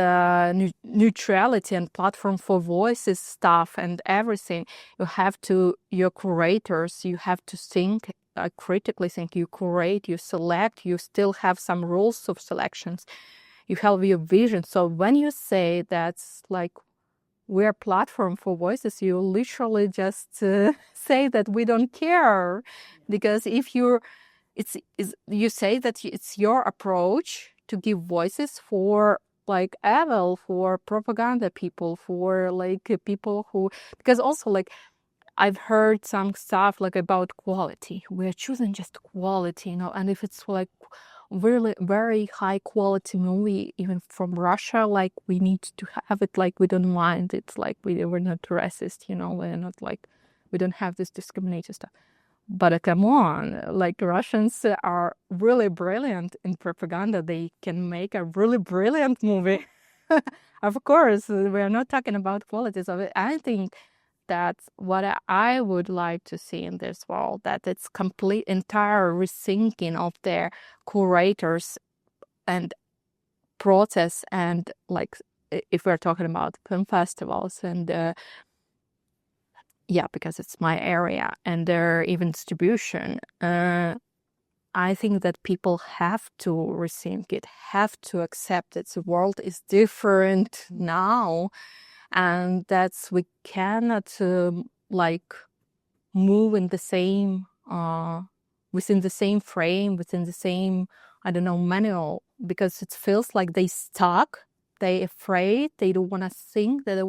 neutrality and platform for voices stuff and everything. Your curators, you have to think, critically think. You curate, you select, you still have some rules of selections. You have your vision. So when you say that's we're a platform for voices, you literally just say that we don't care. Because if you say that it's your approach to give voices for evil, for propaganda people, for people who, because also I've heard some stuff about quality. We're choosing just quality, and if it's really very high quality movie, even from Russia, we need to have it, we don't mind. It's we're not racist, we're not we don't have this discriminating stuff. But come on, like Russians are really brilliant in propaganda. They can make a really brilliant movie. Of course, we are not talking about qualities of it. I think that's what I would like to see in this world, that it's complete, entire rethinking of their curators and process, and like if we're talking about film festivals and yeah, because it's my area, and their even distribution. I think that people have to rethink it, have to accept that the world is different now, and that's we cannot like move in the same within the same frame, within the same, I don't know, manual, because it feels like they stuck. They afraid. They don't want to think. They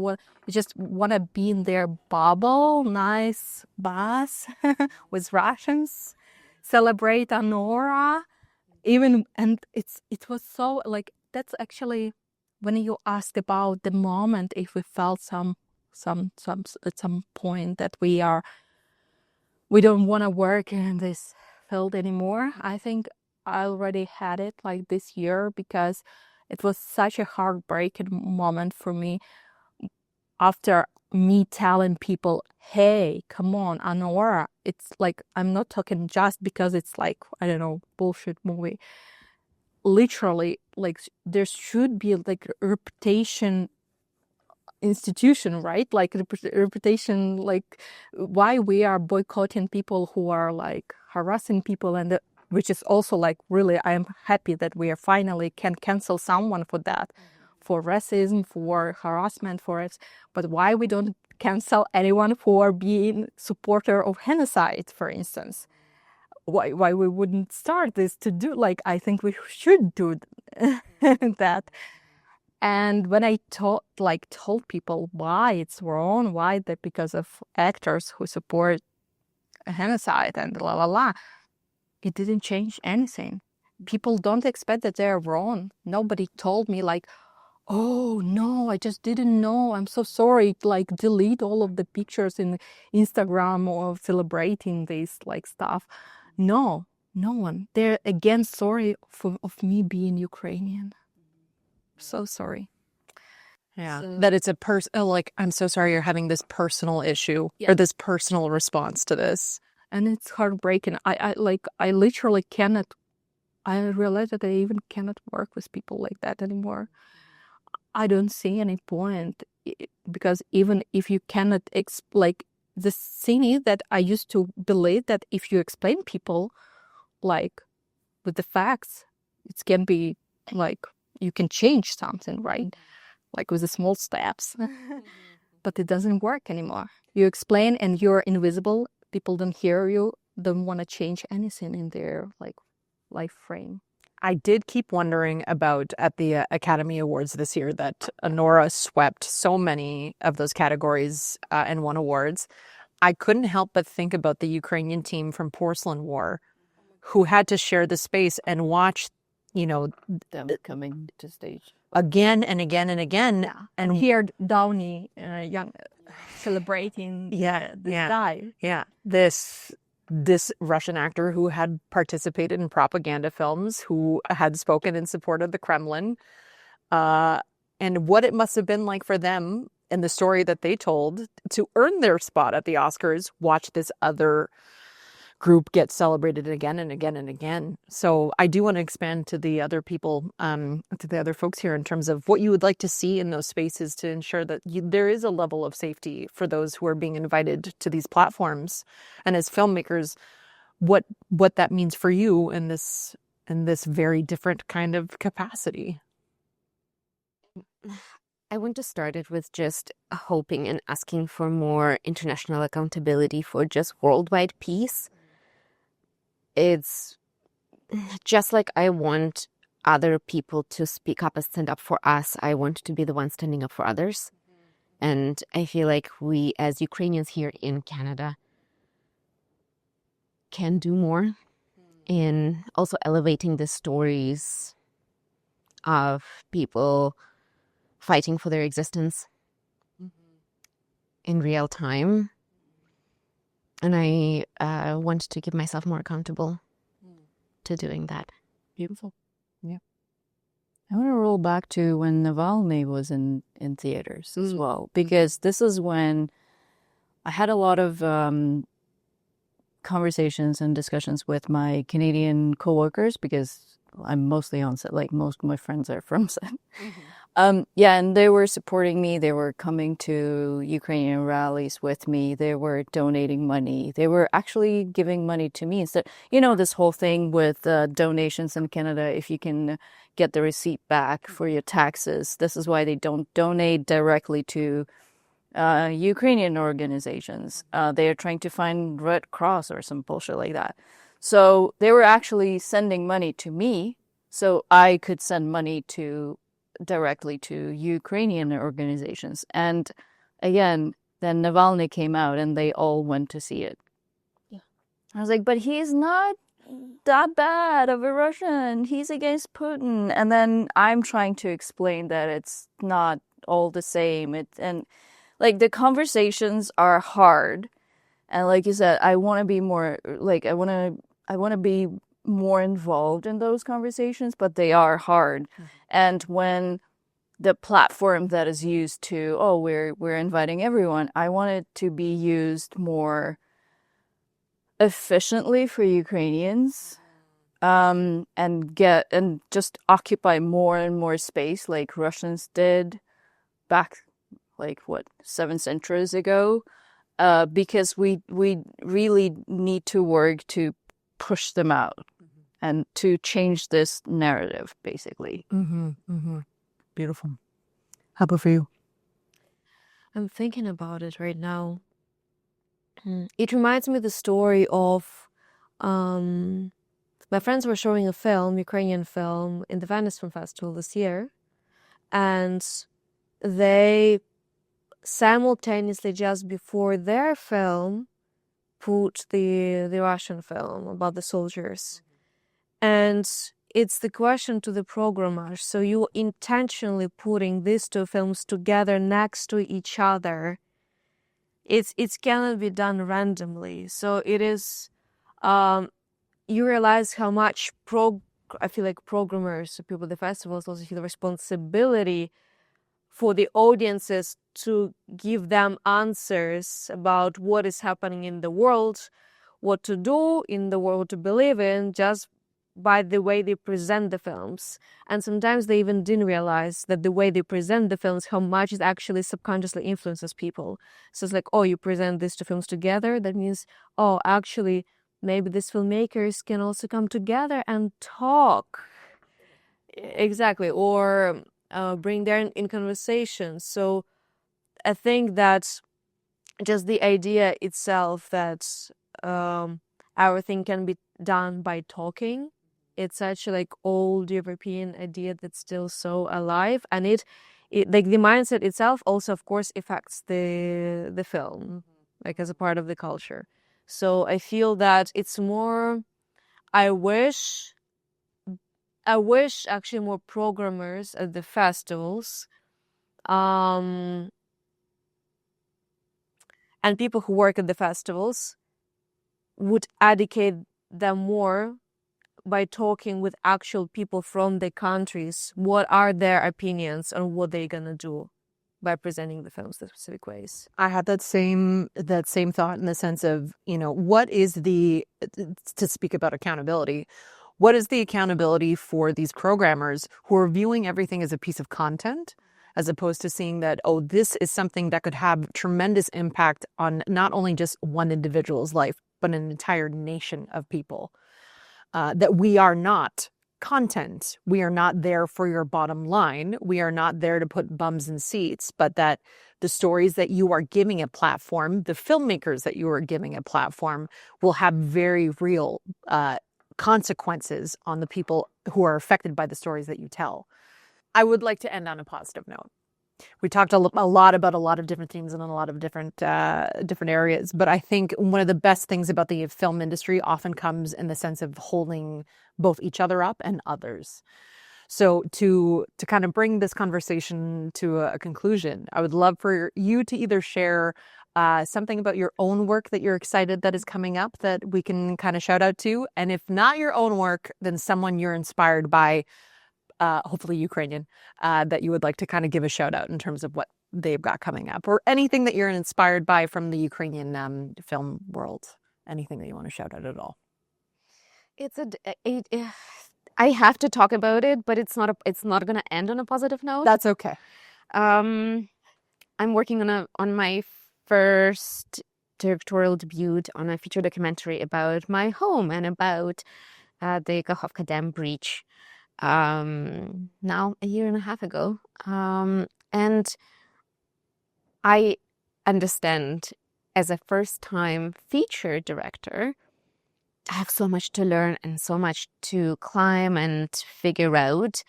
just want to be in their bubble, nice bus with Russians, celebrate Anora, even. And it was so like, that's actually when you asked about the moment, if we felt some at some point that we don't want to work in this field anymore. I think I already had it like this year, because it was such a heartbreaking moment for me after me telling people, hey, come on, Anora. It's like, I'm not talking just because it's like, I don't know, bullshit movie. Literally, like, there should be like a reputation institution, right? Like reputation, like why we are boycotting people who are like harassing people, and which is also like, really, I am happy that we are finally can cancel someone for that, for racism, for harassment, for it. But why we don't cancel anyone for being supporter of genocide, for instance? Why we wouldn't start this to do, like, I think we should do that. And when I told people why it's wrong, why that because of actors who support a genocide and la la la, it didn't change anything. People don't expect that they're wrong. Nobody told me like, oh no, I just didn't know. I'm so sorry. Like, delete all of the pictures in Instagram of celebrating this like stuff. No one. They're again sorry of me being Ukrainian. So sorry. Yeah, So, that it's a like, I'm so sorry you're having this personal issue or this personal response to this. And it's heartbreaking. I literally cannot, I realize that I even cannot work with people like that anymore. I don't see any point, because even if you cannot like, the thing is that I used to believe that if you explain people like with the facts, it can be like, you can change something, right? Like with the small steps. But it doesn't work anymore. You explain and you're invisible. People don't hear you, don't want to change anything in their like life frame. I did keep wondering about at the Academy Awards this year that Anora swept so many of those categories and won awards. I couldn't help but think about the Ukrainian team from Porcelain War, who had to share the space and watch, Them coming to stage again and again and again. Yeah. And here Downey, young, celebrating this guy. Yeah, this Russian actor who had participated in propaganda films, who had spoken in support of the Kremlin, and what it must have been like for them and the story that they told to earn their spot at the Oscars. Watch this other group get celebrated again and again and again. So I do want to expand to the other people, to the other folks here, in terms of what you would like to see in those spaces to ensure that there is a level of safety for those who are being invited to these platforms. And as filmmakers, what that means for you in this very different kind of capacity. I want to start it with just hoping and asking for more international accountability for just worldwide peace. It's just like I want other people to speak up and stand up for us. I want to be the one standing up for others. And I feel like we, as Ukrainians here in Canada, can do more in also elevating the stories of people fighting for their existence in real time. And I want to keep myself more accountable to doing that. Beautiful. Yeah. I want to roll back to when Navalny was in theaters as well, because this is when I had a lot of conversations and discussions with my Canadian coworkers, because I'm mostly on set, like most of my friends are from set. Yeah, and they were supporting me. They were coming to Ukrainian rallies with me. They were donating money. They were actually giving money to me instead. This whole thing with donations in Canada, if you can get the receipt back for your taxes, this is why they don't donate directly to Ukrainian organizations. They are trying to find Red Cross or some bullshit like that. So they were actually sending money to me so I could send money directly to Ukrainian organizations. And again, then Navalny came out and they all went to see it. Yeah. I was like, but he's not that bad of a Russian. He's against Putin. And then I'm trying to explain that it's not all the same. And like the conversations are hard. And like you said, I want to be more like I want to be more involved in those conversations, but they are hard. And when the platform that is used to, we're inviting everyone, I want it to be used more efficiently for Ukrainians, and just occupy more and more space like Russians did back, like 7 centuries ago, because we really need to work to push them out and to change this narrative, basically. Beautiful. How about for you? I'm thinking about it right now. It reminds me of the story of my friends were showing a film, Ukrainian film, in the Venice Film Festival this year, and they simultaneously, just before their film, put the Russian film about the soldiers. And it's the question to the programmers. So you intentionally putting these two films together next to each other. It cannot be done randomly. So it is, you realize how much I feel like programmers, people at the festivals also feel the responsibility for the audiences to give them answers about what is happening in the world, what to do in the world, to believe in, just by the way they present the films. And sometimes they even didn't realize that the way they present the films, how much it actually subconsciously influences people. So it's like, you present these two films together, that means, actually, maybe these filmmakers can also come together and talk. Exactly. Or bring them in conversation. So I think that just the idea itself that everything can be done by talking, it's such a old European idea that's still so alive, and it like the mindset itself also, of course, affects the film, like as a part of the culture. So I feel that it's more. I wish actually more programmers at the festivals, and people who work at the festivals would educate them more by talking with actual people from the countries. What are their opinions on what they're gonna do by presenting the films the specific ways? I had that same thought, in the sense of, what is to speak about accountability, what is the accountability for these programmers who are viewing everything as a piece of content, as opposed to seeing that, this is something that could have tremendous impact on not only just one individual's life, but an entire nation of people. That we are not content. We are not there for your bottom line. We are not there to put bums in seats, but that the stories that you are giving a platform, the filmmakers that you are giving a platform, will have very real consequences on the people who are affected by the stories that you tell. I would like to end on a positive note. We talked a lot about a lot of different themes and a lot of different areas, but I think one of the best things about the film industry often comes in the sense of holding both each other up and others. So to kind of bring this conversation to a conclusion, I would love for you to either share something about your own work that you're excited that is coming up that we can kind of shout out to. And if not your own work, then someone you're inspired by, hopefully Ukrainian, that you would like to kind of give a shout out in terms of what they've got coming up, or anything that you're inspired by from the Ukrainian film world. Anything that you want to shout out at all? I have to talk about it, but it's not going to end on a positive note. That's okay. I'm working on my first directorial debut on a feature documentary about my home and about the Kakhovka Dam breach. Now a year and a half ago, and I understand as a first-time feature director, I have so much to learn and so much to climb and figure out.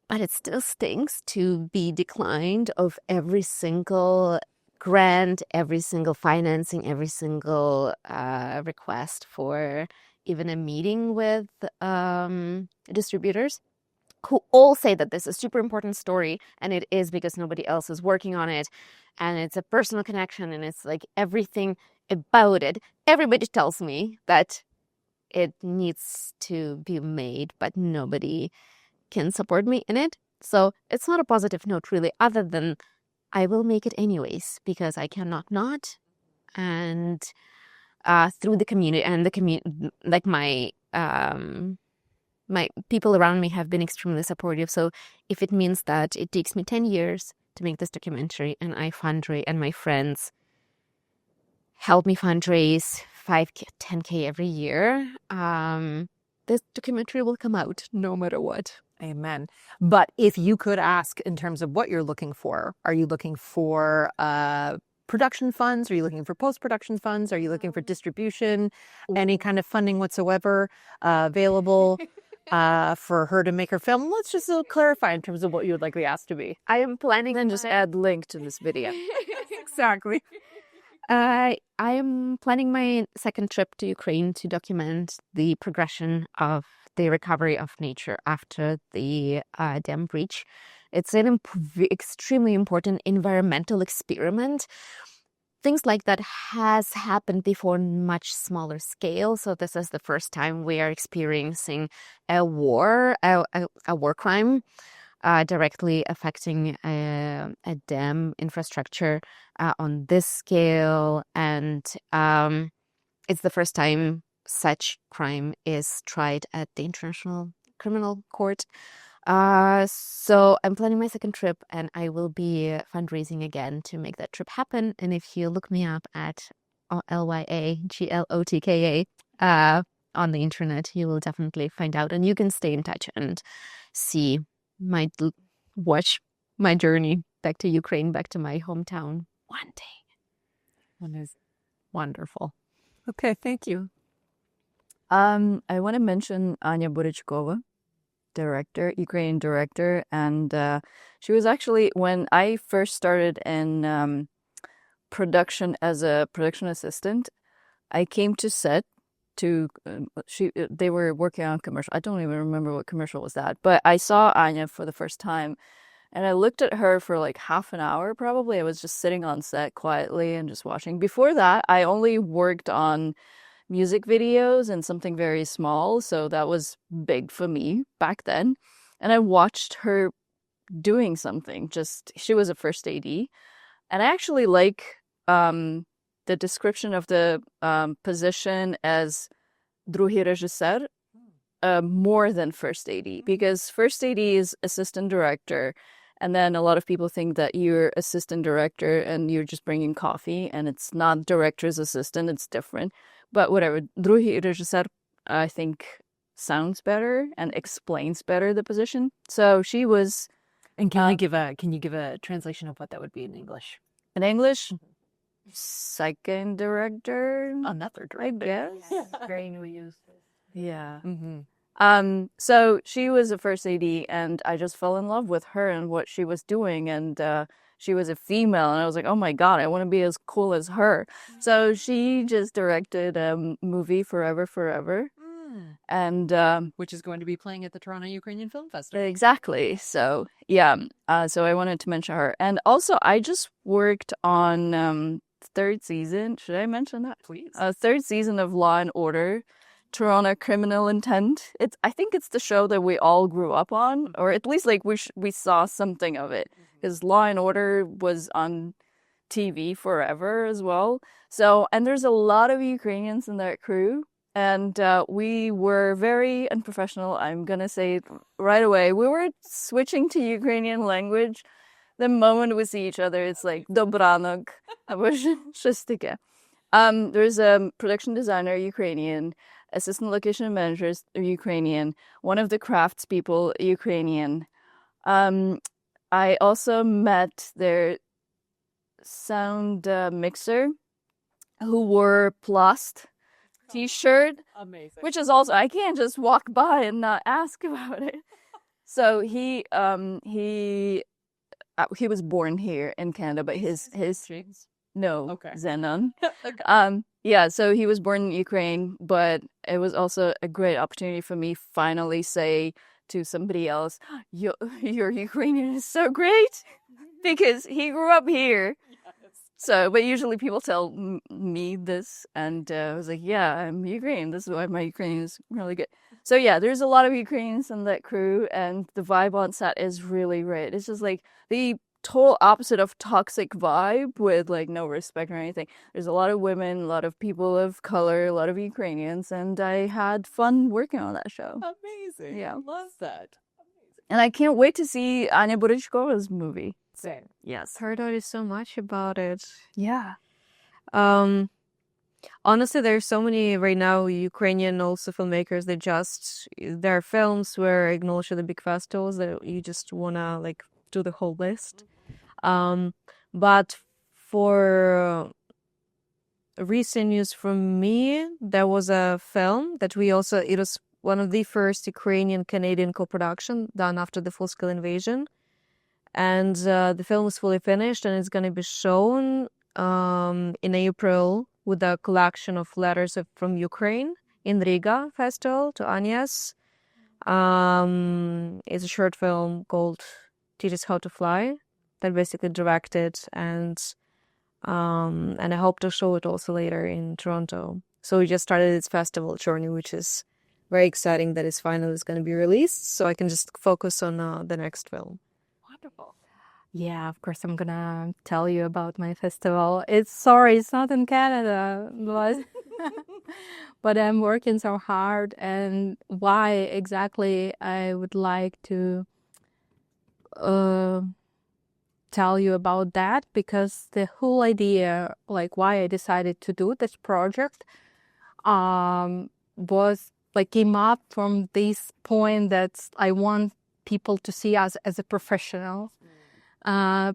But it still stinks to be declined of every single grant, every single financing, every single request for even a meeting with distributors, who all say that this is a super important story, and it is because nobody else is working on it, and it's a personal connection, and it's like everything about it. Everybody tells me that it needs to be made, but nobody can support me in it. So it's not a positive note really, other than I will make it anyways because I cannot not. And through the community and like my people around me have been extremely supportive. So if it means that it takes me 10 years to make this documentary, and I fundraise, and my friends help me fundraise 5K, 10K every year, this documentary will come out no matter what. Amen. But if you could ask in terms of what you're looking for, are you looking for production funds? Are you looking for post-production funds? Are you looking for distribution? Any kind of funding whatsoever available for her to make her film? Let's just clarify in terms of what you would like the ask to be. I am planning... Then just add link to this video. Exactly. I am planning my second trip to Ukraine to document the progression of the recovery of nature after the dam breach. It's an extremely important environmental experiment. Things like that has happened before on much smaller scale. So this is the first time we are experiencing a war crime directly affecting a dam infrastructure on this scale. And it's the first time such crime is tried at the International Criminal Court. So I'm planning my second trip, and I will be fundraising again to make that trip happen. And if you look me up at LYAGLOTKA on the internet, you will definitely find out, and you can stay in touch and watch my journey back to Ukraine, back to my hometown one day. That is wonderful. Okay, thank you. I want to mention Anya Burechkova, Ukrainian director, and she was actually, when I first started in production as a production assistant, I came to set to they were working on commercial. I don't even remember what commercial was that, but I saw Anya for the first time, and I looked at her for like half an hour probably. I was just sitting on set quietly and just watching. Before that, I only worked on music videos and something very small, so that was big for me back then. And I watched her doing something. She was a first AD, and I actually like the description of the position as druhý režisér more than first AD, because first AD is assistant director, and then a lot of people think that you're assistant director and you're just bringing coffee, and it's not director's assistant, it's different. But whatever, druhý režisér, I think, sounds better and explains better the position. So she was. And can you give a translation of what that would be in English? In English, second director. Another director, I guess. Yeah. Very new use. Yeah. Mm-hmm. So she was a first AD, and I just fell in love with her and what she was doing, and she was a female, and I was like, oh my god, I want to be as cool as her. So she just directed a movie, Forever, And which is going to be playing at the Toronto Ukrainian Film Festival. exactly. So yeah, so I wanted to mention her. And also, I just worked on third season. Should I mention that? Please. Third season of Law and Order, Toronto Criminal Intent. I think it's the show that we all grew up on, or at least like we saw something of it, because Law and Order was on TV forever as well. So, and there's a lot of Ukrainians in that crew. And we were very unprofessional. I'm going to say it right away. We were switching to Ukrainian language. The moment we see each other, it's like, Dobranok. There's a production designer, Ukrainian. Assistant location managers, Ukrainian. One of the crafts people, Ukrainian. I also met their sound mixer, who wore Plast T-shirt, Amazing. which is also, I can't just walk by and not ask about it. So he was born here in Canada, but his James? no, Okay. Zenon. Okay. Yeah, so he was born in Ukraine, but it was also a great opportunity for me finally say to somebody else, your Ukrainian is so great, because he grew up here. So, but usually people tell me this, and I was like, yeah, I'm Ukrainian. This is why my Ukrainian is really good. So yeah, there's a lot of Ukrainians in that crew, and the vibe on set is really great. It's just like the total opposite of toxic vibe with like no respect or anything. There's a lot of women, a lot of people of color, a lot of Ukrainians, and I had fun working on that show. Amazing. Yeah. Love that. Amazing. And I can't wait to see Anya Borichkova's movie. Same. Yes. Heard already so much about it. Yeah. Honestly, there's so many right now Ukrainian also filmmakers that just their films were acknowledged at the big festivals that you just wanna like do the whole list. But for recent news from me, there was a film that it was one of the first Ukrainian Canadian co-production done after the full-scale invasion. And the film is fully finished and it's going to be shown in April with a collection of letters from Ukraine in Riga Festival to Anya's. It's a short film called Teach Us How to Fly that basically directed, and I hope to show it also later in Toronto. So we just started its festival journey, which is very exciting that it's finally going to be released, so I can just focus on the next film. Wonderful. Yeah, of course, I'm gonna tell you about my festival. It's not in Canada, but I'm working so hard. And why exactly I would like to tell you about that, because the whole idea, like why I decided to do this project, was like came up from this point that I want people to see us as a professional.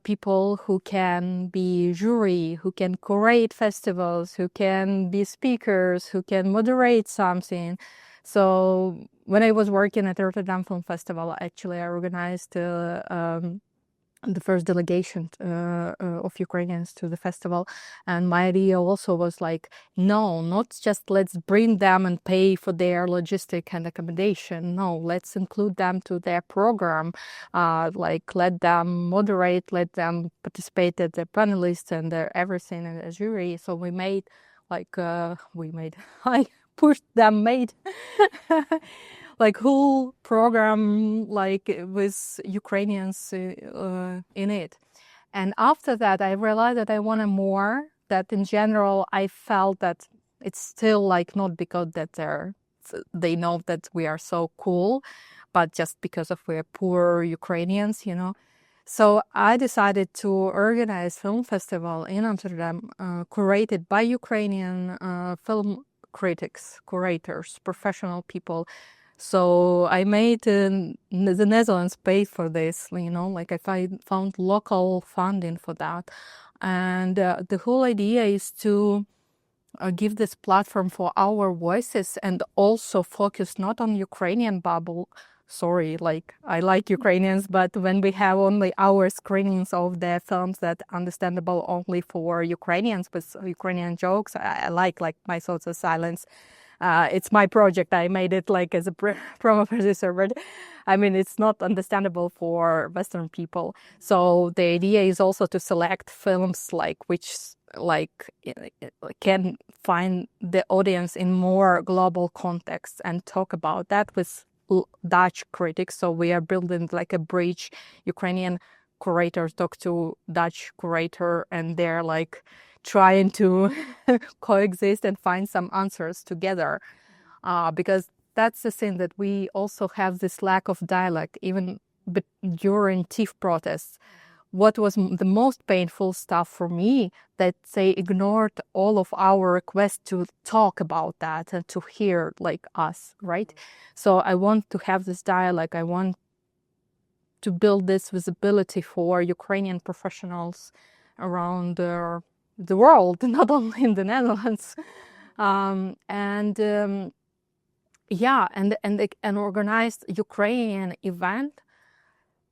People who can be jury, who can curate festivals, who can be speakers, who can moderate something. So when I was working at the Rotterdam Film Festival, actually I organized the first delegation of Ukrainians to the festival. And my idea also was like, no, not just let's bring them and pay for their logistic and accommodation. No, let's include them to their program. Like let them moderate, let them participate as the panelists and their everything in the jury. So we made I pushed them, made like whole program like with Ukrainians in it. And after that, I realized that I wanted more, that in general, I felt that it's still like not because that they know that we are so cool, but just because of we're poor Ukrainians, you know. So I decided to organize film festival in Amsterdam, curated by Ukrainian film critics, curators, professional people. So I made the Netherlands pay for this, you know, like I found local funding for that. And the whole idea is to give this platform for our voices and also focus not on Ukrainian bubble. Sorry, like I like Ukrainians, but when we have only our screenings of the films that understandable only for Ukrainians with Ukrainian jokes, I like My Thoughts of Silence. it's my project. I made it like as a promo producer, but I mean, it's not understandable for Western people. So the idea is also to select films like which like can find the audience in more global context and talk about that with Dutch critics. So we are building like a bridge. Ukrainian curators talk to Dutch curator, and they're like trying to coexist and find some answers together, because that's the thing, that we also have this lack of dialogue even during TIFF protests. What was the most painful stuff for me, that they ignored all of our requests to talk about that and to hear like us, right? So I want to have this dialogue. I want to build this visibility for Ukrainian professionals around the world, not only in the Netherlands. An organized Ukrainian event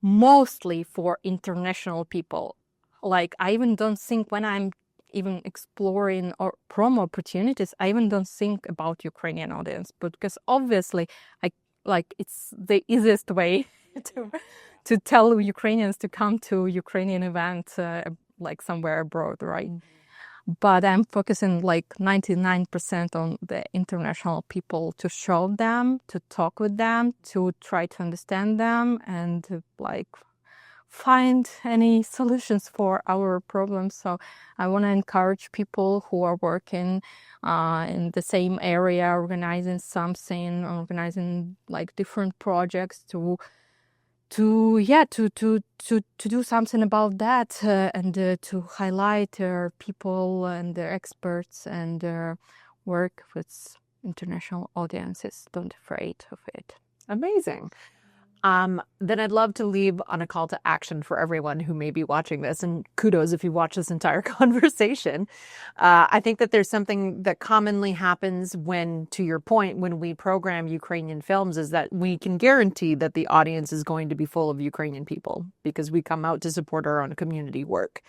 mostly for international people. Like, I even don't think, when I'm even exploring or promo opportunities, I even don't think about Ukrainian audience, but because obviously it's the easiest way to tell Ukrainians to come to Ukrainian events like somewhere abroad, right? But I'm focusing like 99% on the international people, to show them, to talk with them, to try to understand them, and to like find any solutions for our problems. So I want to encourage people who are working in the same area, organizing something, organizing like different projects, to do something about that, and to highlight people and their experts, and work with international audiences. Don't afraid of it. Amazing. Then I'd love to leave on a call to action for everyone who may be watching this, and kudos if you watch this entire conversation. I think that there's something that commonly happens when, to your point, when we program Ukrainian films, is that we can guarantee that the audience is going to be full of Ukrainian people because we come out to support our own community work.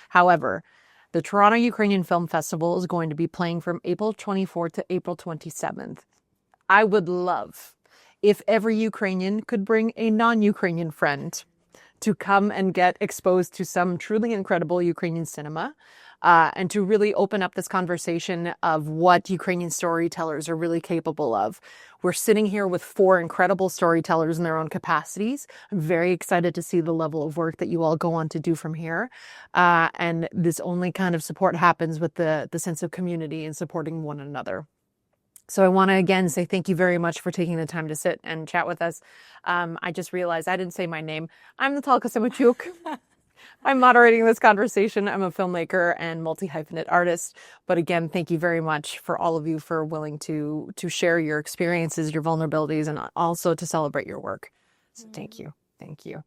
However, the Toronto Ukrainian Film Festival is going to be playing from April 24th to April 27th. I would love if every Ukrainian could bring a non-Ukrainian friend to come and get exposed to some truly incredible Ukrainian cinema, and to really open up this conversation of what Ukrainian storytellers are really capable of. We're sitting here with 4 incredible storytellers in their own capacities. I'm very excited to see the level of work that you all go on to do from here. And this only kind of support happens with the sense of community and supporting one another. So I want to again say thank you very much for taking the time to sit and chat with us. I just realized I didn't say my name. I'm Natalka Samachuk. I'm moderating this conversation. I'm a filmmaker and multi-hyphenate artist. But again, thank you very much for all of you for willing to share your experiences, your vulnerabilities, and also to celebrate your work. So thank you. Thank you.